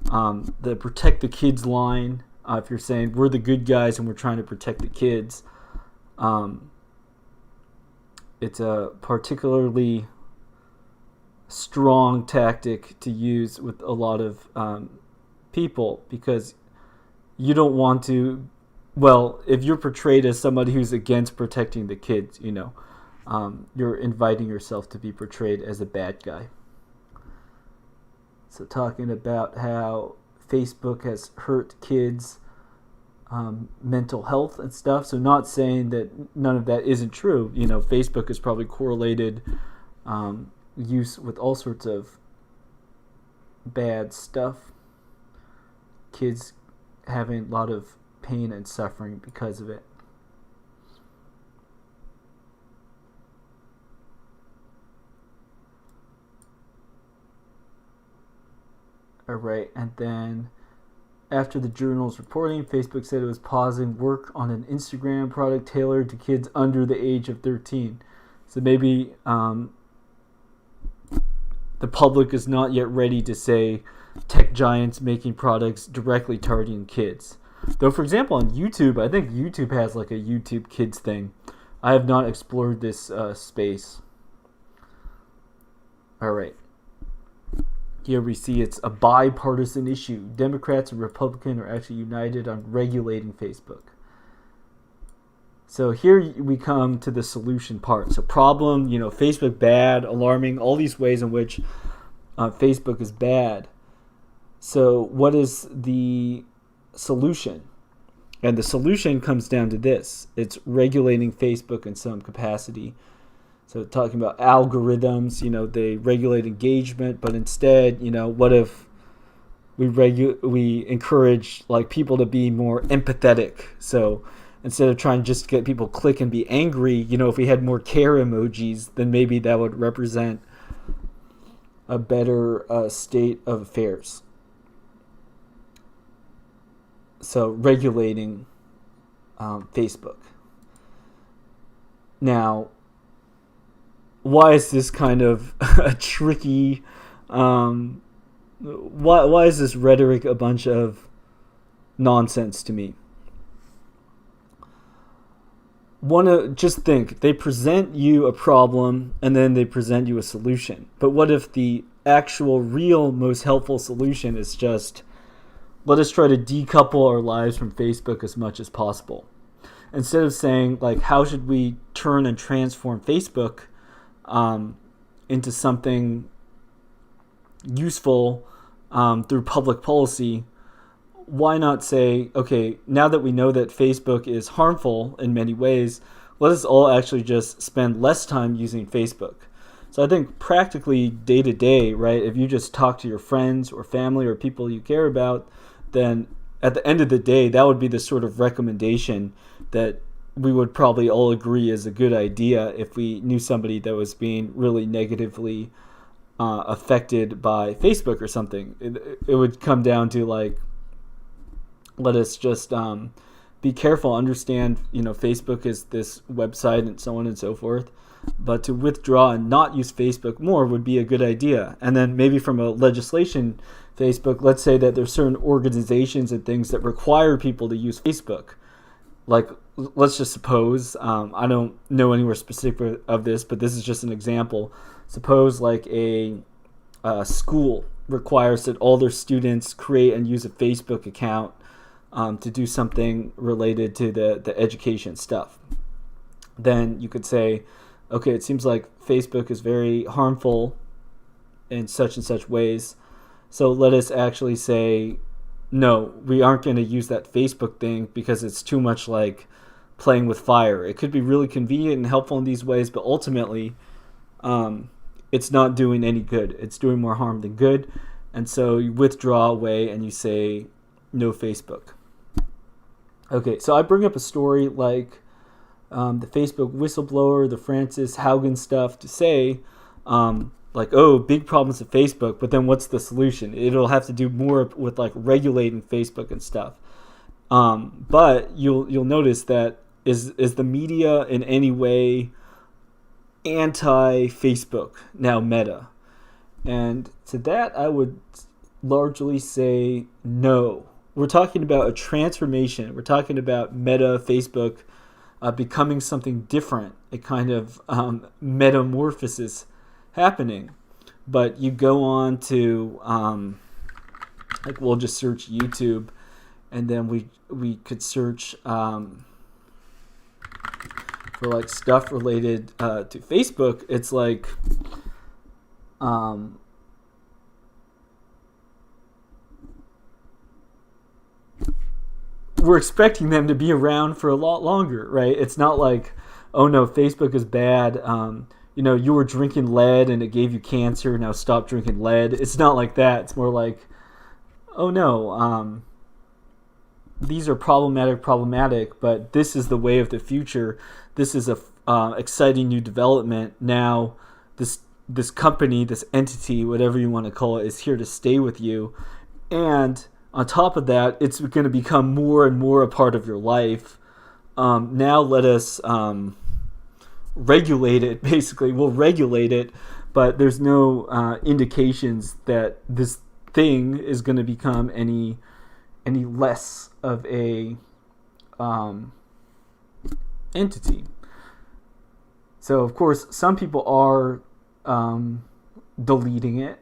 the protect the kids line, if you're saying we're the good guys and we're trying to protect the kids, it's a particularly strong tactic to use with a lot of people, because you don't want to, well, if you're portrayed as somebody who's against protecting the kids, you're inviting yourself to be portrayed as a bad guy. So talking about how Facebook has hurt kids' mental health and stuff. So not saying that none of that isn't true. Facebook has probably correlated use with all sorts of bad stuff. Kids having a lot of pain and suffering because of it. Alright, and then after the journal's reporting, Facebook said it was pausing work on an Instagram product tailored to kids under the age of 13. So maybe the public is not yet ready to say tech giants making products directly targeting kids. Though, for example, on YouTube, I think YouTube has like a YouTube Kids thing. I have not explored this space. Alright. Here we see it's a bipartisan issue. Democrats and Republicans are actually united on regulating Facebook. So here we come to the solution part. So problem, Facebook bad, alarming, all these ways in which Facebook is bad. So what is the solution? And the solution comes down to this. It's regulating Facebook in some capacity. So talking about algorithms, they regulate engagement, but instead, what if we encourage like people to be more empathetic? So instead of trying just to get people to click and be angry, if we had more care emojis, then maybe that would represent a better state of affairs. So regulating Facebook. Now, why is this kind of a tricky? Why is this rhetoric a bunch of nonsense to me? Just think, they present you a problem and then they present you a solution. But what if the actual, real, most helpful solution is just, let us try to decouple our lives from Facebook as much as possible. Instead of saying, like, how should we turn and transform Facebook into something useful through public policy, why not say, okay, now that we know that Facebook is harmful in many ways, let us all actually just spend less time using Facebook. So I think practically day to day, right, if you just talk to your friends or family or people you care about, then at the end of the day, that would be the sort of recommendation that we would probably all agree is a good idea if we knew somebody that was being really negatively affected by Facebook or something. It would come down to, like, let us just be careful, understand, Facebook is this website and so on and so forth. But to withdraw and not use Facebook more would be a good idea. And then maybe from a legislation Facebook, let's say that there's certain organizations and things that require people to use Facebook. Like, let's just suppose, I don't know anywhere specific of this, but this is just an example. Suppose like a school requires that all their students create and use a Facebook account to do something related to the education stuff. Then you could say, okay, it seems like Facebook is very harmful in such and such ways. So let us actually say, no, we aren't going to use that Facebook thing because it's too much like playing with fire. It could be really convenient and helpful in these ways, but ultimately it's not doing any good. It's doing more harm than good. And so you withdraw away and you say, no Facebook. Okay, so I bring up a story like the Facebook whistleblower, the Frances Haugen stuff to say, like, oh, big problems with Facebook, but then what's the solution? It'll have to do more with like regulating Facebook and stuff. But you'll notice that is the media in any way anti-Facebook, now Meta? And to that I would largely say no. We're talking about a transformation. We're talking about Meta, Facebook, becoming something different, a kind of metamorphosis happening. But you go on to like, we'll just search YouTube, and then we could search for like stuff related to Facebook. It's like we're expecting them to be around for a lot longer, right? It's not like, oh no, Facebook is bad. You were drinking lead and it gave you cancer. Now stop drinking lead. It's not like that. It's more like, oh no, these are problematic, but this is the way of the future. This is a exciting new development. Now, this company, this entity, whatever you want to call it, is here to stay with you. And on top of that, it's going to become more and more a part of your life. Now let us regulate it, basically. We'll regulate it, but there's no indications that this thing is going to become any less of a entity. So, of course, some people are deleting it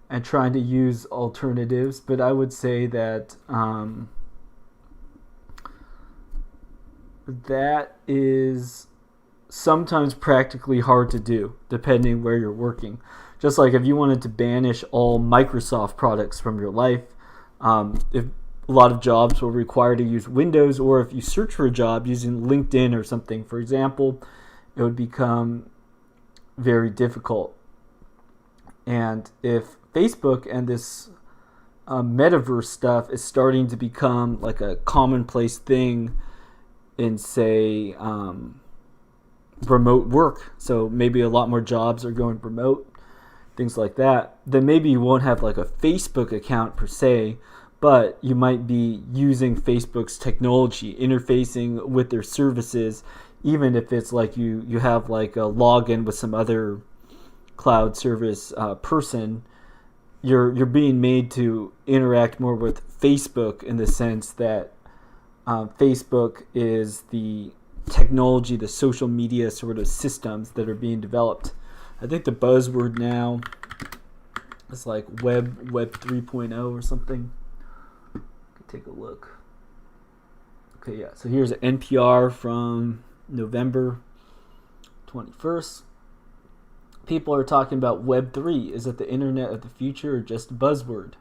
and trying to use alternatives, but I would say that that is sometimes practically hard to do, depending where you're working. Just like if you wanted to banish all Microsoft products from your life, if a lot of jobs will require to use Windows, or if you search for a job using LinkedIn or something, for example, it would become very difficult. And if Facebook and this metaverse stuff is starting to become like a commonplace thing in, say, remote work, so maybe a lot more jobs are going remote, things like that, then maybe you won't have like a Facebook account per se, but you might be using Facebook's technology, interfacing with their services, even if it's like you have like a login with some other cloud service person. You're being made to interact more with Facebook in the sense that Facebook is the technology, the social media sort of systems that are being developed. I think the buzzword now is like Web 3.0 or something. Take a look. Okay, yeah. So here's an NPR from November 21st. People are talking about Web 3. Is it the internet of the future or just a buzzword?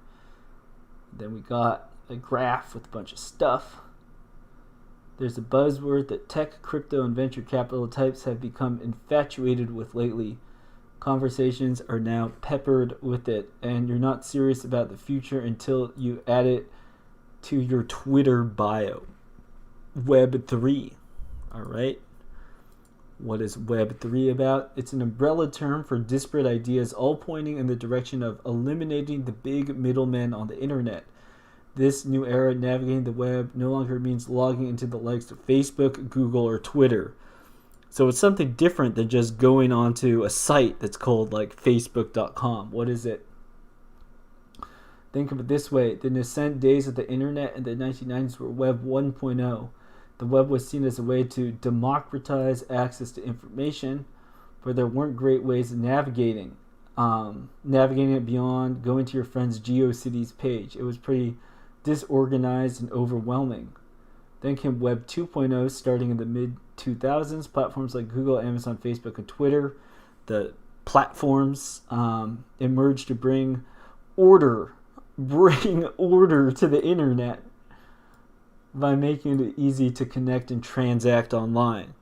Then we got a graph with a bunch of stuff. There's a buzzword that tech, crypto, and venture capital types have become infatuated with lately. Conversations are now peppered with it, and you're not serious about the future until you add it to your Twitter bio. Web 3. All right. What is Web 3 about? It's an umbrella term for disparate ideas, all pointing in the direction of eliminating the big middlemen on the internet. This new era, navigating the web, no longer means logging into the likes of Facebook, Google, or Twitter. So it's something different than just going onto a site that's called like Facebook.com. What is it? Think of it this way. The nascent days of the internet in the 1990s were Web 1.0. The web was seen as a way to democratize access to information, but there weren't great ways of navigating it beyond going to your friend's GeoCities page. It was pretty disorganized and overwhelming. Then came Web 2.0 starting in the mid-2000s. Platforms like Google, Amazon, Facebook, and Twitter, the platforms emerged to bring order to the internet by making it easy to connect and transact online.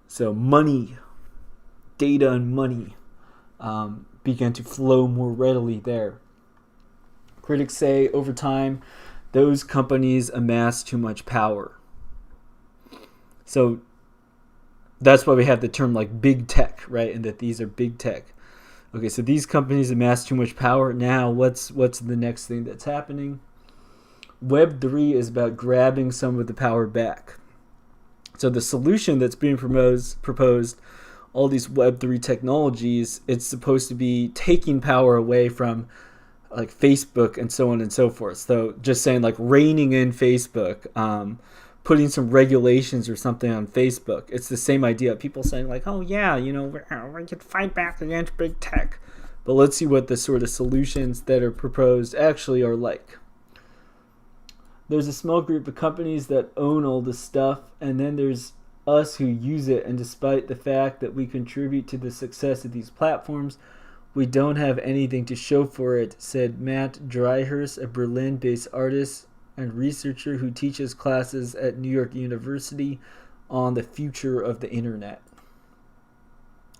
So money, data and money began to flow more readily there. Critics say over time, those companies amass too much power. So that's why we have the term like big tech, right? And that these are big tech. Okay, so these companies amass too much power. Now, what's the next thing that's happening? Web 3 is about grabbing some of the power back. So the solution that's being proposed, all these Web 3 technologies, it's supposed to be taking power away from like Facebook and so on and so forth. So just saying like reining in Facebook, putting some regulations or something on Facebook. It's the same idea. People saying like, oh yeah, we could fight back against big tech. But let's see what the sort of solutions that are proposed actually are like. There's a small group of companies that own all this stuff, and then there's us who use it, and despite the fact that we contribute to the success of these platforms, we don't have anything to show for it, said Matt Dryhurst, a Berlin-based artist and researcher who teaches classes at New York University on the future of the internet.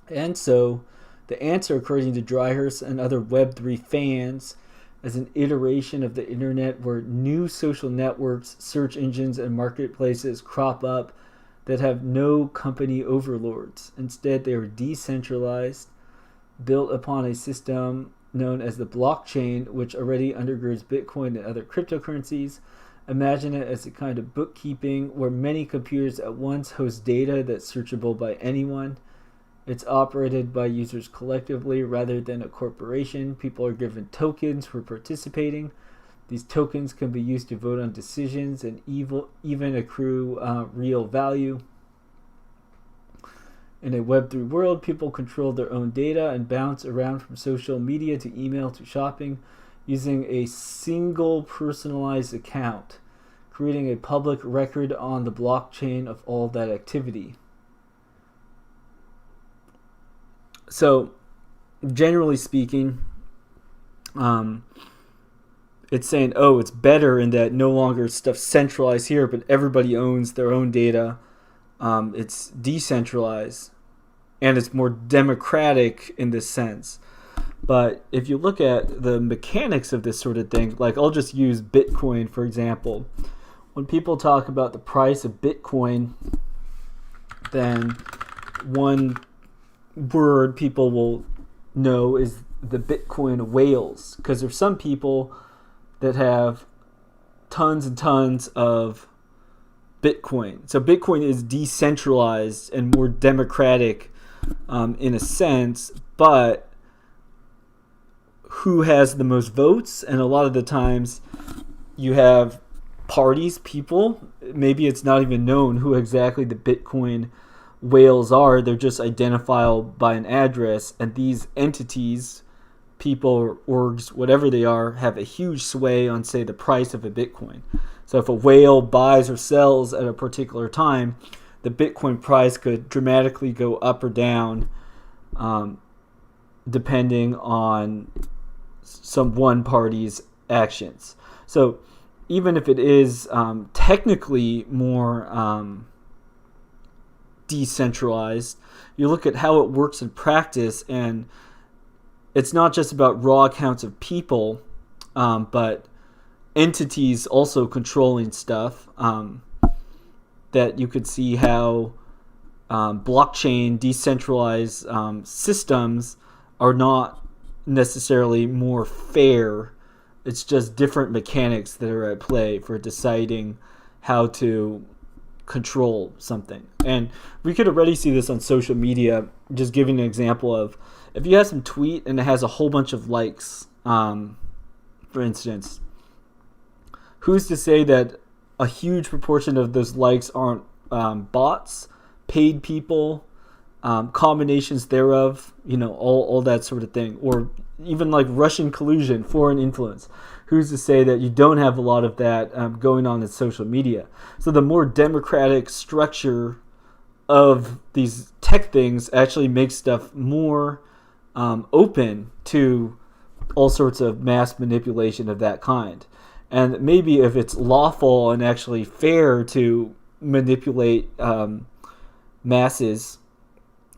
And so, the answer, according to Dryhurst and other Web3 fans, is an iteration of the internet where new social networks, search engines, and marketplaces crop up that have no company overlords. Instead, they are decentralized, built upon a system known as the blockchain, which already undergirds Bitcoin and other cryptocurrencies. Imagine it as a kind of bookkeeping where many computers at once host data that's searchable by anyone. It's operated by users collectively rather than a corporation. People are given tokens for participating. These tokens can be used to vote on decisions and even accrue real value. In a Web3 world, people control their own data and bounce around from social media to email to shopping using a single personalized account, creating a public record on the blockchain of all that activity. So, generally speaking, it's saying, oh, it's better in that no longer stuff centralized here, but everybody owns their own data. It's decentralized, and it's more democratic in this sense. But if you look at the mechanics of this sort of thing, like I'll just use Bitcoin, for example. When people talk about the price of Bitcoin, then one word people will know is the Bitcoin whales, because there's some people that have tons and tons of Bitcoin. So Bitcoin is decentralized and more democratic in a sense, but who has the most votes? And a lot of the times you have parties, people, maybe it's not even known who exactly the Bitcoin whales are. They're just identifiable by an address, and these entities, people or orgs, whatever they are, have a huge sway on, say, the price of a Bitcoin. So if a whale buys or sells at a particular time, the Bitcoin price could dramatically go up or down depending on some one party's actions. So even if it is technically more decentralized, you look at how it works in practice, and it's not just about raw accounts of people, but entities also controlling stuff, that you could see how blockchain decentralized systems are not necessarily more fair. It's just different mechanics that are at play for deciding how to control something. And we could already see this on social media. Just giving an example of, if you have some tweet and it has a whole bunch of likes, for instance, who's to say that a huge proportion of those likes aren't bots, paid people, combinations thereof, all that sort of thing, or even like Russian collusion, foreign influence. Who's to say that you don't have a lot of that going on in social media? So the more democratic structure of these tech things actually makes stuff more open to all sorts of mass manipulation of that kind. And maybe if it's lawful and actually fair to manipulate masses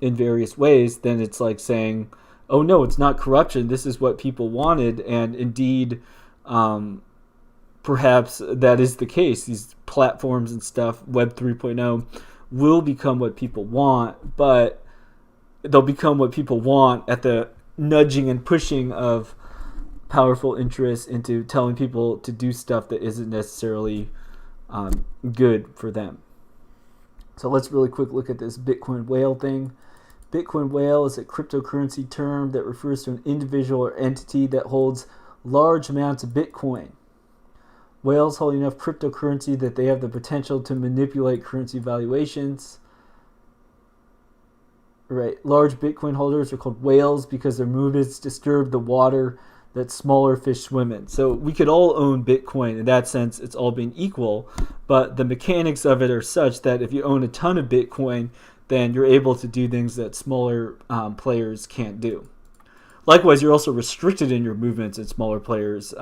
in various ways, then it's like saying, oh no, it's not corruption, this is what people wanted. And indeed, perhaps that is the case. These platforms and stuff, Web 3.0, will become what people want, but they'll become what people want at the nudging and pushing of powerful interests into telling people to do stuff that isn't necessarily good for them. So let's really quick look at this Bitcoin whale thing. Bitcoin whale is a cryptocurrency term that refers to an individual or entity that holds large amounts of Bitcoin. Whales hold enough cryptocurrency that they have the potential to manipulate currency valuations. Right. Large Bitcoin holders are called whales because their movements disturb the water that smaller fish swim in. So we could all own Bitcoin. In that sense, it's all being equal. But the mechanics of it are such that if you own a ton of Bitcoin, then you're able to do things that smaller players can't do. Likewise, you're also restricted in your movements, and smaller players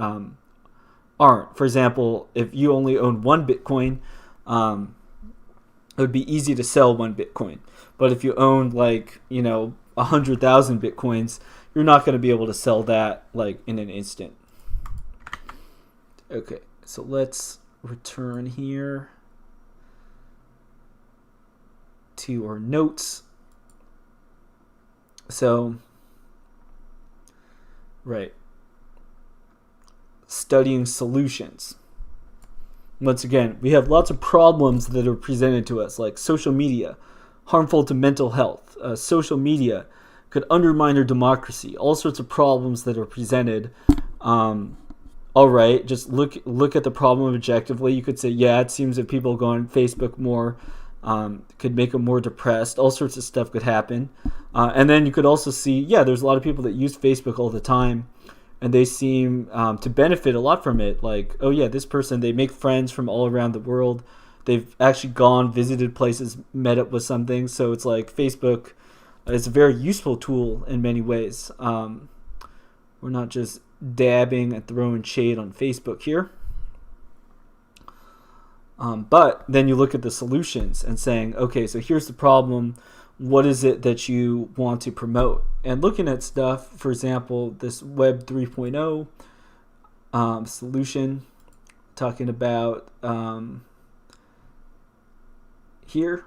aren't. For example, if you only own one Bitcoin, it would be easy to sell one Bitcoin. But if you own 100,000 Bitcoins, you're not going to be able to sell that in an instant. Okay, so let's return here to our notes. So, right. Studying solutions. Once again, we have lots of problems that are presented to us, like social media, harmful to mental health. Social media could undermine our democracy. All sorts of problems that are presented. All right, just look at the problem objectively. You could say, yeah, it seems that people go on Facebook more could make them more depressed. All sorts of stuff could happen. And then you could also see, yeah, there's a lot of people that use Facebook all the time, and they seem to benefit a lot from it. Like, oh yeah, this person, they make friends from all around the world. They've actually gone, visited places, met up with something. So it's like Facebook is a very useful tool in many ways. We're not just dabbing and throwing shade on Facebook here. But then you look at the solutions and saying, okay, so here's the problem. What is it that you want to promote? And looking at stuff, for example, this Web 3.0 solution, talking about here.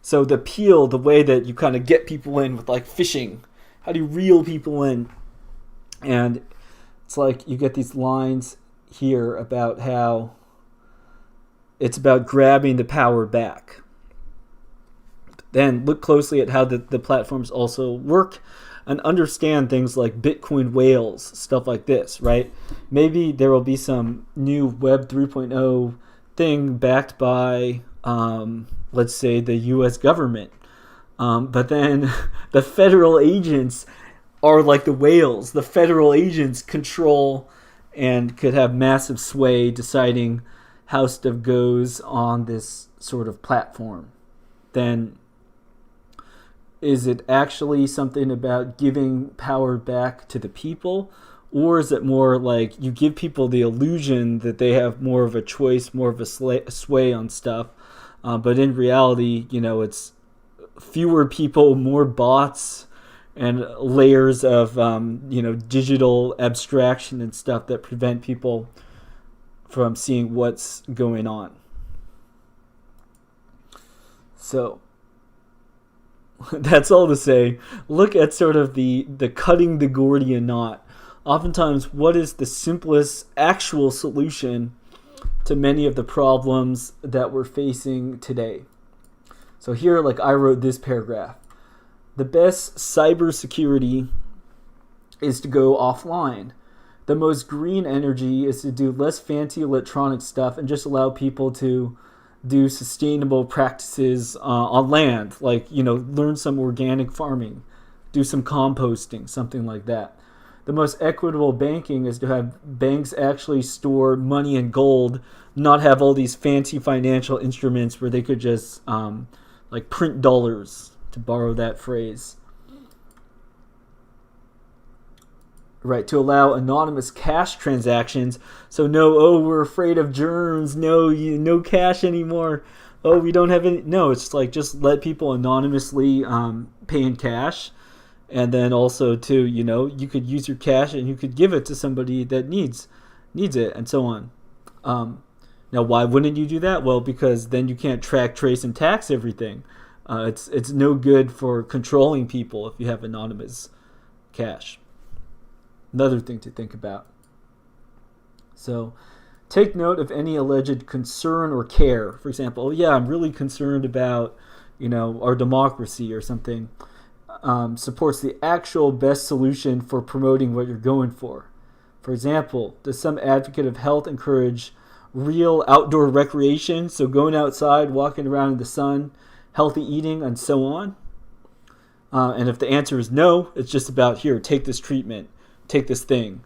So the appeal, the way that you kind of get people in with like phishing, how do you reel people in? And it's like you get these lines here about how it's about grabbing the power back. Then look closely at how the platforms also work and understand things like Bitcoin whales, stuff like this, right? Maybe there will be some new Web 3.0 thing backed by, let's say, the U.S. government. But then the federal agents are like the whales. The federal agents control and could have massive sway deciding how stuff goes on this sort of platform. Then is it actually something about giving power back to the people? Or is it more like you give people the illusion that they have more of a choice, more of a sway on stuff? But in reality, it's fewer people, more bots, and layers of, digital abstraction and stuff that prevent people from seeing what's going on. So that's all to say. Look at sort of the cutting the Gordian knot. Oftentimes, what is the simplest actual solution to many of the problems that we're facing today? So here, I wrote this paragraph. The best cybersecurity is to go offline. The most green energy is to do less fancy electronic stuff and just allow people to do sustainable practices on land, learn some organic farming, do some composting, something like that. The most equitable banking is to have banks actually store money in gold, not have all these fancy financial instruments where they could just print dollars, to borrow that phrase. Right, to allow anonymous cash transactions. So we're afraid of germs. No cash anymore. We don't have any. No, it's just let people anonymously pay in cash. And then also too, you could use your cash and you could give it to somebody that needs it, and so on. Now, why wouldn't you do that? Well, because then you can't track, trace, and tax everything. It's no good for controlling people if you have anonymous cash. Another thing to think about. So, take note of any alleged concern or care. For example, I'm really concerned about, our democracy or something. Supports the actual best solution for promoting what you're going for. For example, does some advocate of health encourage real outdoor recreation? So going outside, walking around in the sun, healthy eating, and so on? And if the answer is no, it's just about, here, take this treatment. Take this thing.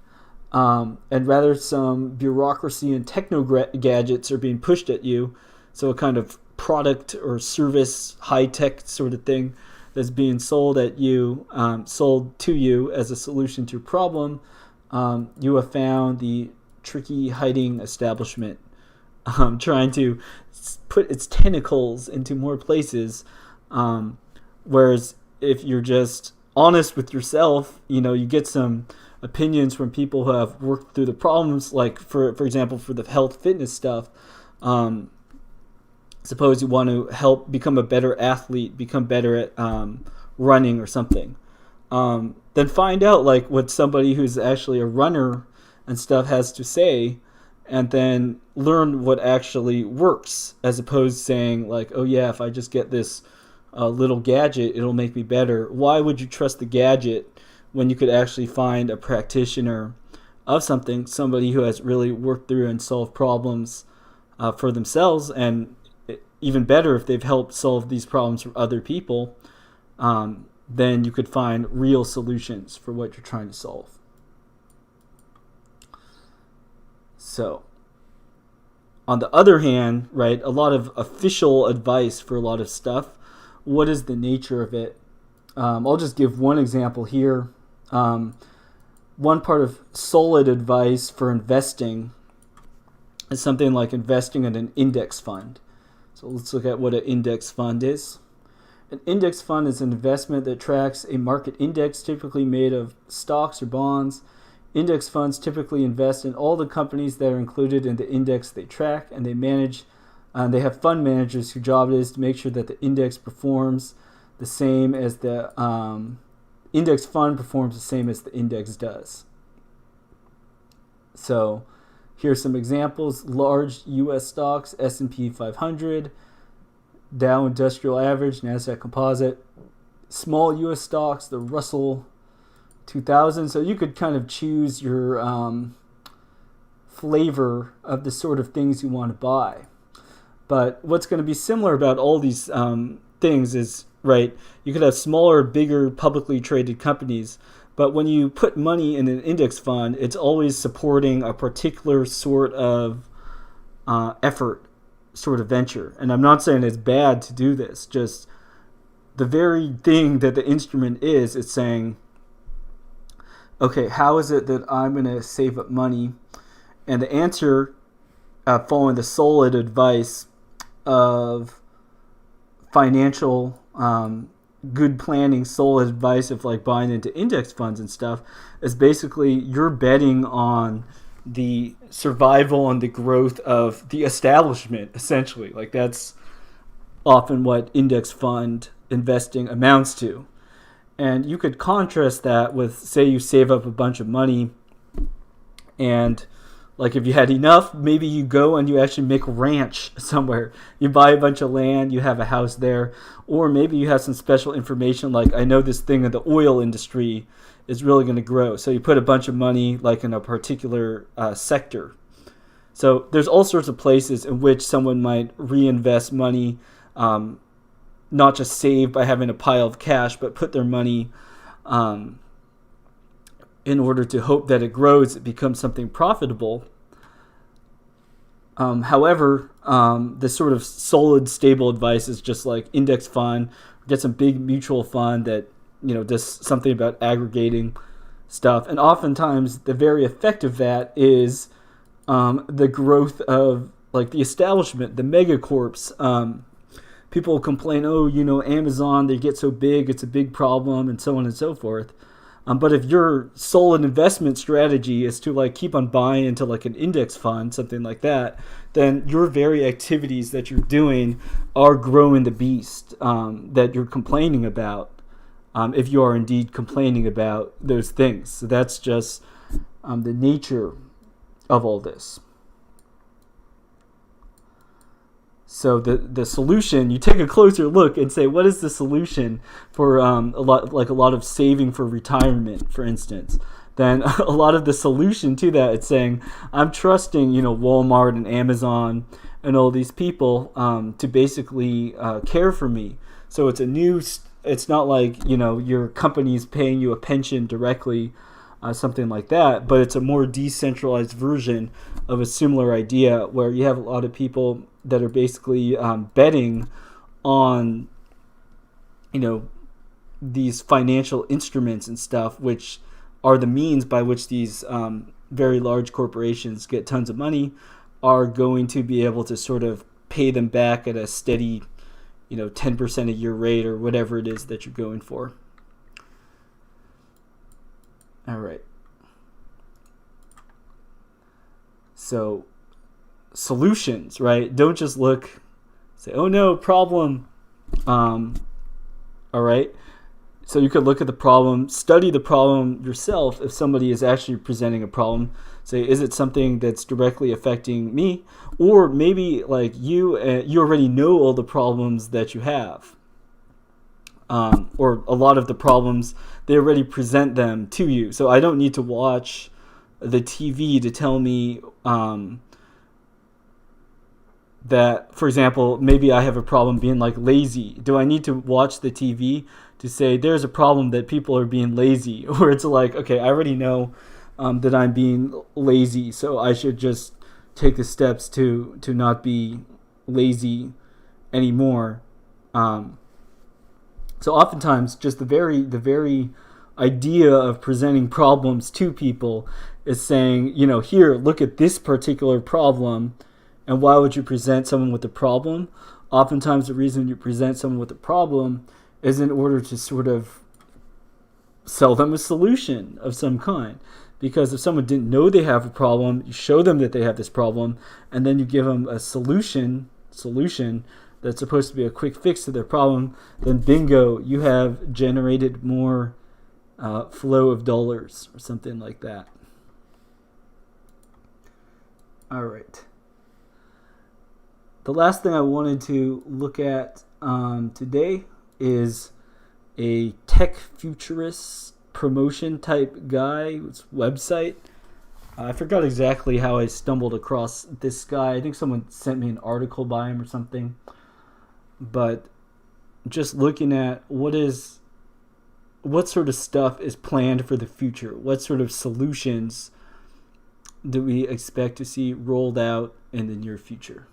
And rather some bureaucracy and techno gadgets are being pushed at you. So a kind of product or service, high-tech sort of thing that's being sold to you as a solution to a problem. You have found the tricky hiding establishment, trying to put its tentacles into more places. Whereas if you're just honest with yourself, you get some opinions from people who have worked through the problems, like for example, for the health fitness stuff. Suppose you want to help become a better athlete, become better at running or something. Then find out like what somebody who's actually a runner and stuff has to say, and then learn what actually works, as opposed to saying like, oh yeah, if I just get this little gadget, it'll make me better. Why would you trust the gadget when you could actually find a practitioner of something, somebody who has really worked through and solved problems for themselves, and even better if they've helped solve these problems for other people, then you could find real solutions for what you're trying to solve. So, on the other hand, right, a lot of official advice for a lot of stuff, what is the nature of it? I'll just give one example here. One part of solid advice for investing is something like investing in an index fund. So let's look at what an index fund is. An index fund is an investment that tracks a market index, typically made of stocks or bonds. Index funds typically invest in all the companies that are included in the index they track, and they have fund managers whose job it is to make sure that the index performs the same as the index fund performs the same as the index does. So here's some examples. Large U.S. stocks, S&P 500, Dow Industrial Average, NASDAQ Composite. Small U.S. stocks, the Russell 2000. So you could kind of choose your flavor of the sort of things you want to buy. But what's going to be similar about all these things is, right, you could have smaller, bigger, publicly traded companies, but when you put money in an index fund, it's always supporting a particular sort of effort, sort of venture. And I'm not saying it's bad to do this, just the very thing that the instrument is, it's saying, okay, how is it that I'm going to save up money? And the answer, following the solid advice of financial good planning, solid advice of like buying into index funds and stuff, is basically you're betting on the survival and the growth of the establishment, essentially. Like that's often what index fund investing amounts to. And you could contrast that with, say you save up a bunch of money, and like if you had enough, maybe you go and you actually make a ranch somewhere. You buy a bunch of land, you have a house there. Or maybe you have some special information, like I know this thing in the oil industry is really going to grow. So you put a bunch of money like in a particular sector. So there's all sorts of places in which someone might reinvest money, not just save by having a pile of cash, but put their money in order to hope that it grows, it becomes something profitable. However, the sort of solid, stable advice is just like index fund, get some big mutual fund that, does something about aggregating stuff. And oftentimes the very effect of that is the growth of like the establishment, the megacorps. People complain, Amazon, they get so big, it's a big problem, and so on and so forth. But if your solid investment strategy is to like keep on buying into like an index fund, something like that, then your very activities that you're doing are growing the beast that you're complaining about, if you are indeed complaining about those things. So that's just the nature of all this. So the solution, you take a closer look and say, what is the solution for a lot of saving for retirement, for instance? Then a lot of the solution to that, it's saying, I'm trusting, Walmart and Amazon and all these people to basically care for me. So it's not like, your company's paying you a pension directly, something like that, but it's a more decentralized version of a similar idea where you have a lot of people that are basically betting on, these financial instruments and stuff, which are the means by which these very large corporations get tons of money are going to be able to sort of pay them back at a steady, 10% a year rate or whatever it is that you're going for. All right. So solutions, right? Don't just say, oh no, problem. All right. So you could look at the problem, study the problem yourself. If somebody is actually presenting a problem, say, is it something that's directly affecting me? Or maybe like you already know all the problems that you have. Or a lot of the problems, they already present them to you. So I don't need to watch the TV to tell me that, for example, maybe I have a problem being like lazy. Do I need to watch the TV to say there's a problem that people are being lazy? Or it's like, okay, I already know that I'm being lazy, so I should just take the steps to not be lazy anymore. So oftentimes, just the very idea of presenting problems to people is saying, here, look at this particular problem. And why would you present someone with a problem? Oftentimes the reason you present someone with a problem is in order to sort of sell them a solution of some kind. Because if someone didn't know they have a problem, you show them that they have this problem, and then you give them a solution that's supposed to be a quick fix to their problem, then bingo, you have generated more flow of dollars or something like that. All right. The last thing I wanted to look at today is a tech futurist promotion type guy's website. I forgot exactly how I stumbled across this guy. I think someone sent me an article by him or something. But just looking at what sort of stuff is planned for the future, what sort of solutions do we expect to see rolled out in the near future.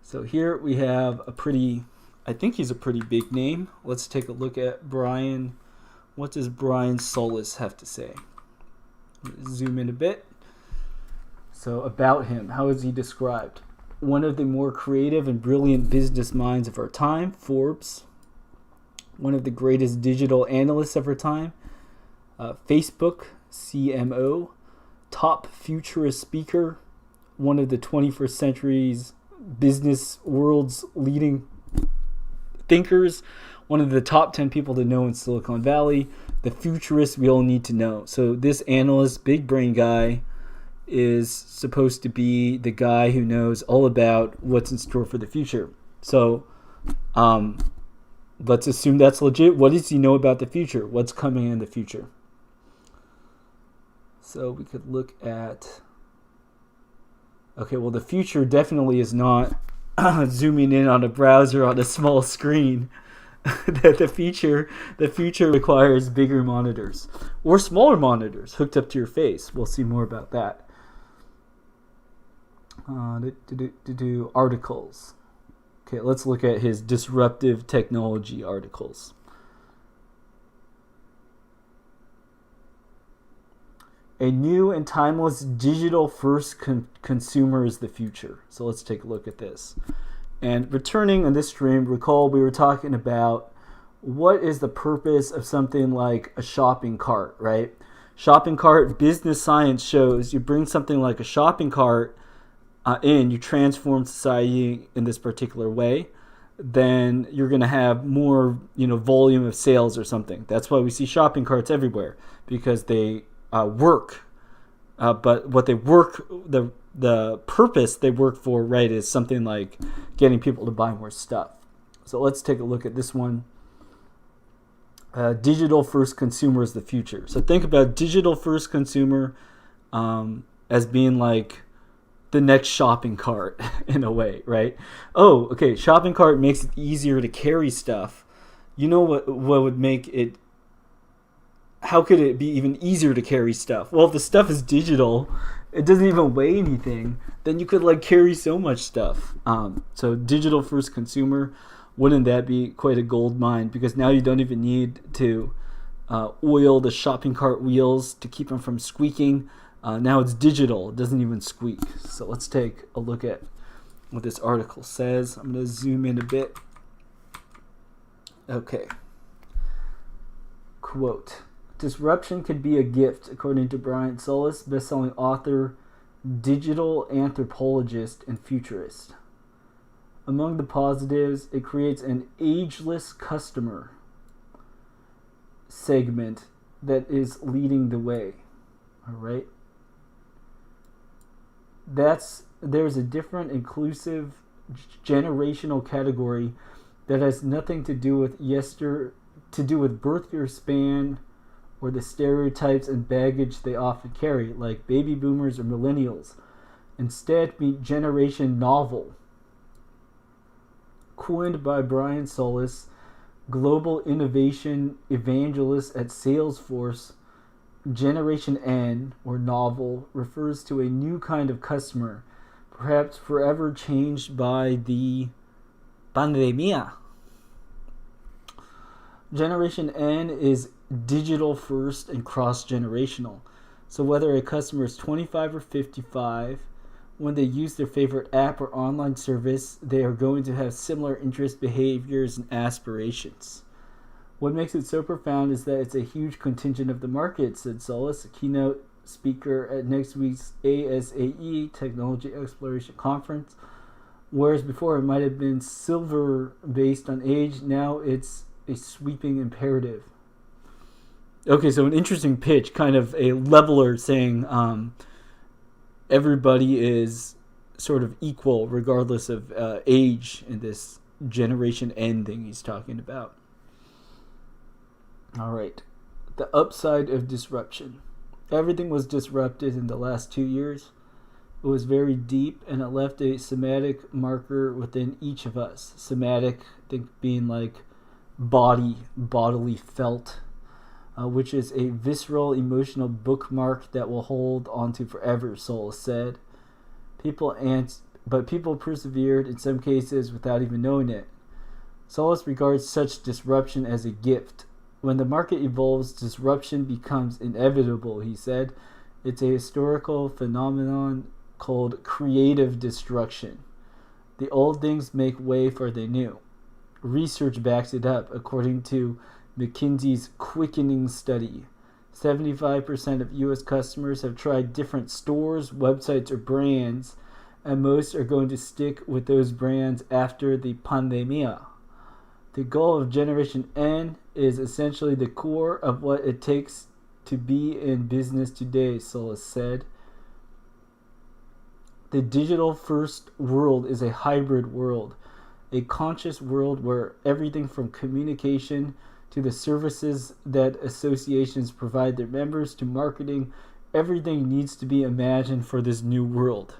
So here we have I think he's a pretty big name. Let's take a look at Brian. What does Brian Solis have to say? Zoom in a bit. So about him, how is he described? One of the more creative and brilliant business minds of our time, Forbes. One of the greatest digital analysts of our time, Facebook, CMO. Top futurist speaker. One of the 21st century's business world's leading thinkers, one of the top 10 people to know in Silicon Valley, the futurist we all need to know. So this analyst, big brain guy, is supposed to be the guy who knows all about what's in store for the future. So let's assume that's legit. What does he know about the future? What's coming in the future? So we could look at... Okay, well, the future definitely is not zooming in on a browser on a small screen. The future requires bigger monitors or smaller monitors hooked up to your face. We'll see more about that. Articles. Okay, let's look at his disruptive technology articles. A new and timeless digital-first consumer is the future. So let's take a look at this. And returning on this stream, recall we were talking about what is the purpose of something like a shopping cart, right? Shopping cart, business science shows you bring something like a shopping cart you transform society in this particular way, then you're going to have more, volume of sales or something. That's why we see shopping carts everywhere, because they work, but what they work, the purpose they work for, right, is something like getting people to buy more stuff. So let's take a look at this one. Digital first consumer is the future. So think about digital first consumer as being like the next shopping cart in a way, right? Oh, okay, shopping cart makes it easier to carry stuff. You know what would make it, how could it be even easier to carry stuff? Well, if the stuff is digital, it doesn't even weigh anything, then you could carry so much stuff. So digital first consumer, wouldn't that be quite a gold mine? Because now you don't even need to oil the shopping cart wheels to keep them from squeaking. Now it's digital. It doesn't even squeak. So let's take a look at what this article says. I'm going to zoom in a bit. Okay. Quote, "Disruption could be a gift," according to Brian Solis, best-selling author, digital anthropologist, and futurist. Among the positives, it creates an ageless customer segment that is leading the way. All right. There's a different inclusive generational category that has nothing to do with birth year span or the stereotypes and baggage they often carry, like baby boomers or millennials. Instead, meet Generation Novel, coined by Brian Solis, global innovation evangelist at Salesforce. Generation N, or novel, refers to a new kind of customer, perhaps forever changed by the pandemia. Generation N is digital first and cross-generational. So whether a customer is 25 or 55, when they use their favorite app or online service, they are going to have similar interests, behaviors, and aspirations. What makes it so profound is that it's a huge contingent of the market, said Solis, a keynote speaker at next week's ASAE Technology Exploration Conference. Whereas before it might have been silver based on age, now it's a sweeping imperative. Okay, so an interesting pitch, kind of a leveler saying everybody is sort of equal regardless of age in this Generation N thing he's talking about. All right. The upside of disruption. Everything was disrupted in the last 2 years. It was very deep, and it left a somatic marker within each of us. Somatic, I think, being like bodily felt, which is a visceral, emotional bookmark that will hold onto forever, Solis said. But people persevered, in some cases, without even knowing it. Solis regards such disruption as a gift. When the market evolves, disruption becomes inevitable, he said. It's a historical phenomenon called creative destruction. The old things make way for the new. Research backs it up, according to McKinsey's quickening study. 75% of U.S. customers have tried different stores, websites, or brands, and most are going to stick with those brands after the pandemia. The goal of Generation N is essentially the core of what it takes to be in business today, Solis said. The digital-first world is a hybrid world, a conscious world where everything from communication to the services that associations provide their members to marketing, everything needs to be imagined for this new world.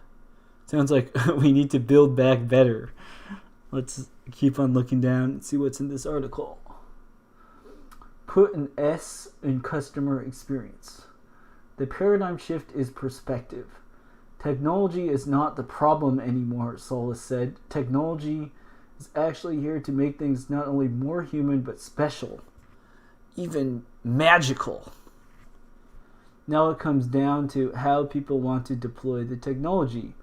Sounds like we need to build back better. Let's keep on looking down and see what's in this article. Put an S in customer experience. The paradigm shift is perspective. Technology is not the problem anymore, Solis said. Technology is actually here to make things not only more human, but special, even magical. Now it comes down to how people want to deploy the technology.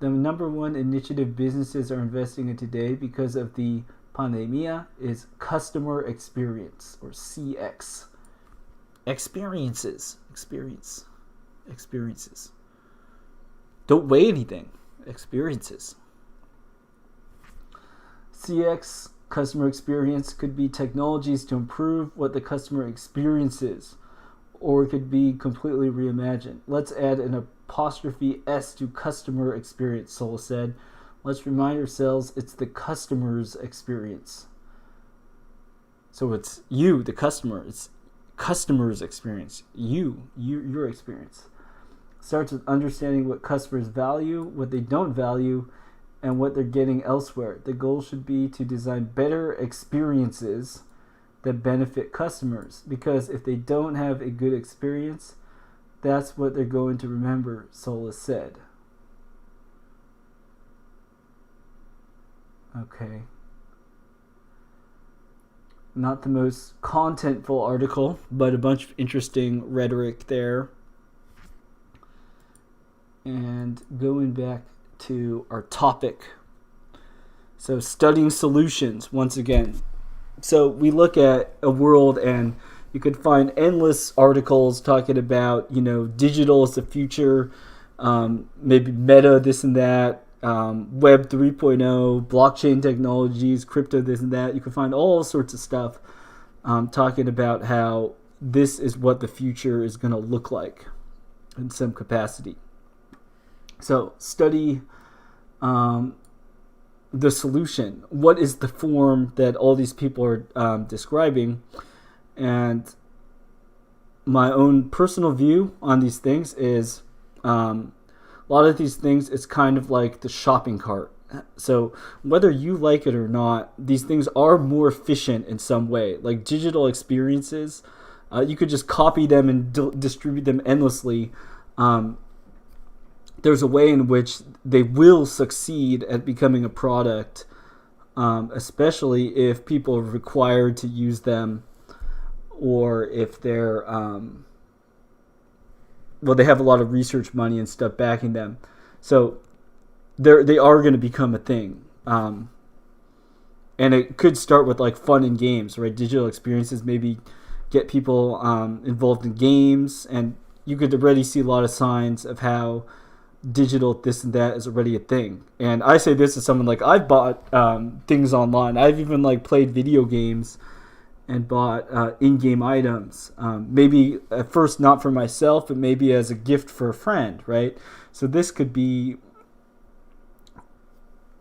The number one initiative businesses are investing in today because of the pandemia is customer experience, or CX. Experiences. Don't weigh anything. Experiences. CX, customer experience, could be technologies to improve what the customer experiences, or it could be completely reimagined. Let's add an apostrophe S to customer experience, Solis said. Let's remind ourselves it's the customer's experience. So it's you, the customer. It's customer's experience. Your experience. Starts with understanding what customers value, what they don't value, and what they're getting elsewhere. The goal should be to design better experiences that benefit customers, because if they don't have a good experience, that's what they're going to remember, Solis said. Okay. Not the most contentful article, but a bunch of interesting rhetoric there. And going back to our topic. So studying solutions once again. So we look at a world and you could find endless articles talking about, digital is the future, maybe meta, this and that, Web 3.0, blockchain technologies, crypto, this and that. You can find all sorts of stuff talking about how this is what the future is going to look like in some capacity. So study the solution. What is the form that all these people are describing? And my own personal view on these things is a lot of these things, it's kind of like the shopping cart. So whether you like it or not, these things are more efficient in some way. Like digital experiences, you could just copy them and distribute them endlessly. There's a way in which they will succeed at becoming a product, especially if people are required to use them, or if they're they have a lot of research money and stuff backing them. So they are going to become a thing. And it could start with like fun and games, right? Digital experiences maybe get people involved in games, and you could already see a lot of signs of how digital this and that is already a thing. And I say this as someone, like, I've bought things online. I've even like played video games and bought in-game items, maybe at first not for myself, but maybe as a gift for a friend, right? So this could be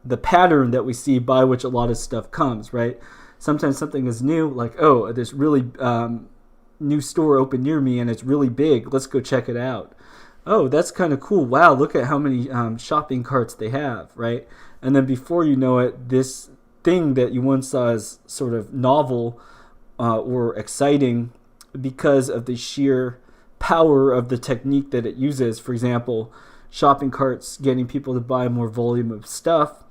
the pattern that we see by which a lot of stuff comes, right? Sometimes something is new, like, oh, this really new store opened near me and it's really big, let's go check it out. Oh, that's kind of cool. Wow, look at how many shopping carts they have, right? And then before you know it, this thing that you once saw as sort of novel or exciting, because of the sheer power of the technique that it uses, for example, shopping carts getting people to buy more volume of stuff,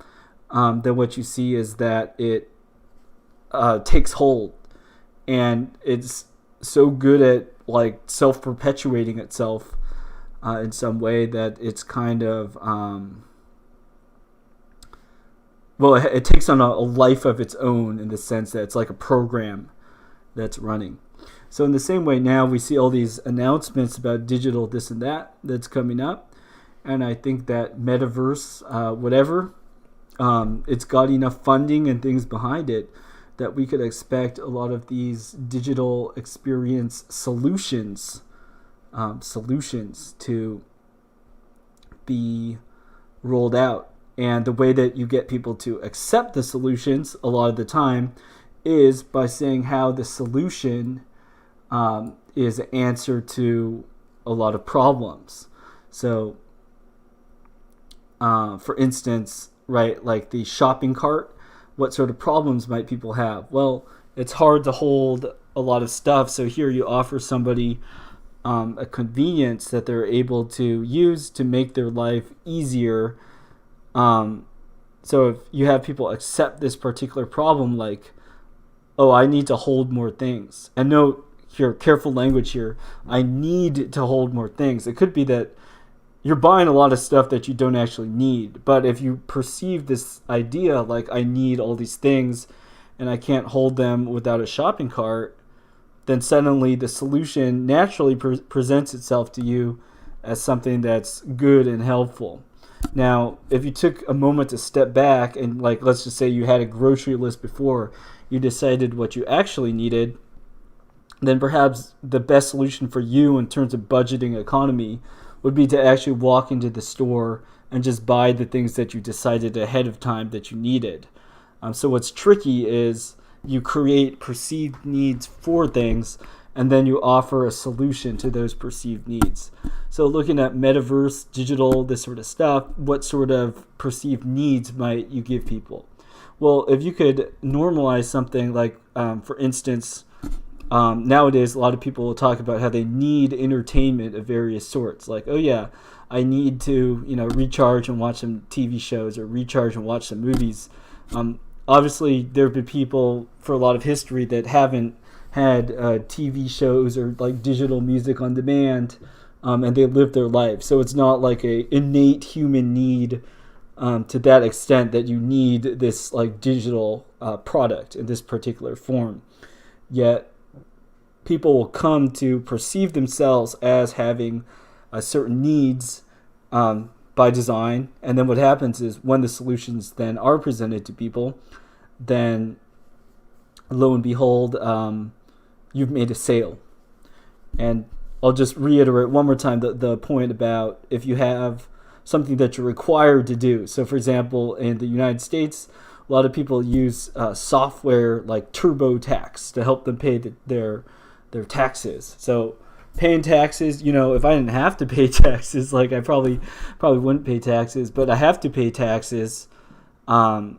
then what you see is that it takes hold, and it's so good at like self-perpetuating itself in some way that it's kind of it takes on a life of its own, in the sense that it's like a program that's running. So in the same way, now we see all these announcements about digital this and that that's coming up, and I think that metaverse, whatever, it's got enough funding and things behind it that we could expect a lot of these digital experience solutions to be rolled out. And the way that you get people to accept the solutions a lot of the time is by saying how the solution is an answer to a lot of problems. So for instance, right, like the shopping cart, what sort of problems might people have? Well, it's hard to hold a lot of stuff, so here you offer somebody a convenience that they're able to use to make their life easier. So if you have people accept this particular problem, like, oh, I need to hold more things. And note here, careful language here, I need to hold more things. It could be that you're buying a lot of stuff that you don't actually need. But if you perceive this idea, like, I need all these things and I can't hold them without a shopping cart, then suddenly the solution naturally presents itself to you as something that's good and helpful. Now, if you took a moment to step back and, like, let's just say you had a grocery list before you decided what you actually needed, then perhaps the best solution for you in terms of budgeting economy would be to actually walk into the store and just buy the things that you decided ahead of time that you needed. So what's tricky is you create perceived needs for things, and then you offer a solution to those perceived needs. So looking at metaverse, digital, this sort of stuff, what sort of perceived needs might you give people? Well, if you could normalize something like, for instance, nowadays a lot of people will talk about how they need entertainment of various sorts. Like, oh yeah, I need to, recharge and watch some TV shows, or recharge and watch some movies. obviously there have been people for a lot of history that haven't had TV shows or like digital music on demand, and they live their life. So it's not like a innate human need to that extent that you need this like digital product in this particular form. Yet people will come to perceive themselves as having certain needs by design, and then what happens is when the solutions then are presented to people, then lo and behold, you've made a sale. And I'll just reiterate one more time the point about if you have something that you're required to do. So for example, in the United States, a lot of people use software like TurboTax to help them pay their taxes. So paying taxes, if I didn't have to pay taxes, like I probably wouldn't pay taxes, but I have to pay taxes, and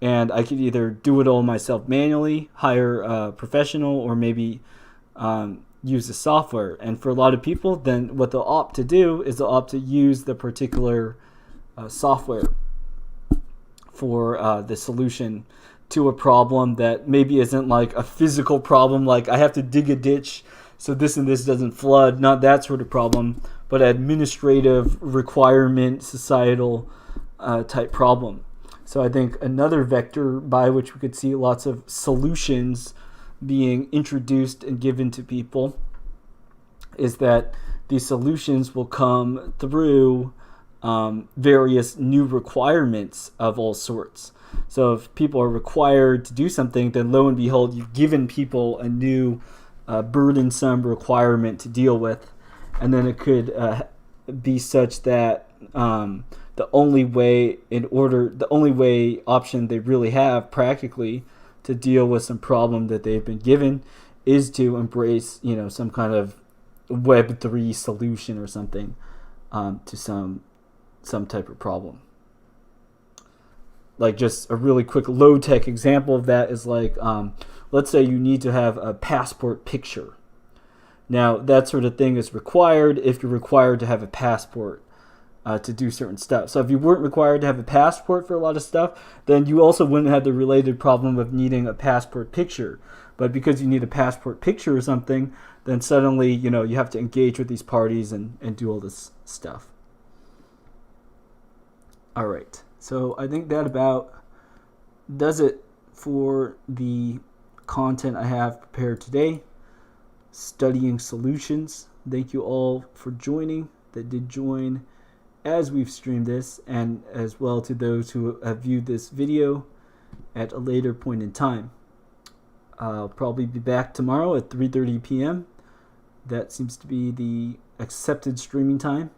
I could either do it all myself manually, hire a professional, or maybe use the software. And for a lot of people, then what they'll opt to do is they'll opt to use the particular software for the solution to a problem that maybe isn't like a physical problem, like I have to dig a ditch so this and this doesn't flood, not that sort of problem, but administrative requirement, societal type problem. So I think another vector by which we could see lots of solutions being introduced and given to people is that these solutions will come through various new requirements of all sorts. So if people are required to do something, then lo and behold, you've given people a new burdensome requirement to deal with, and then it could be such that the only way option they really have practically to deal with some problem that they've been given is to embrace some kind of Web3 solution or something to some type of problem. Like just a really quick low-tech example of that is like, let's say you need to have a passport picture. Now, that sort of thing is required if you're required to have a passport to do certain stuff. So if you weren't required to have a passport for a lot of stuff, then you also wouldn't have the related problem of needing a passport picture. But because you need a passport picture or something, then suddenly, you have to engage with these parties and do all this stuff. All right. So I think that about does it for the content I have prepared today. Studying solutions. Thank you all for joining that did join as we've streamed this, and as well to those who have viewed this video at a later point in time. I'll probably be back tomorrow at 3:30 p.m. That seems to be the accepted streaming time.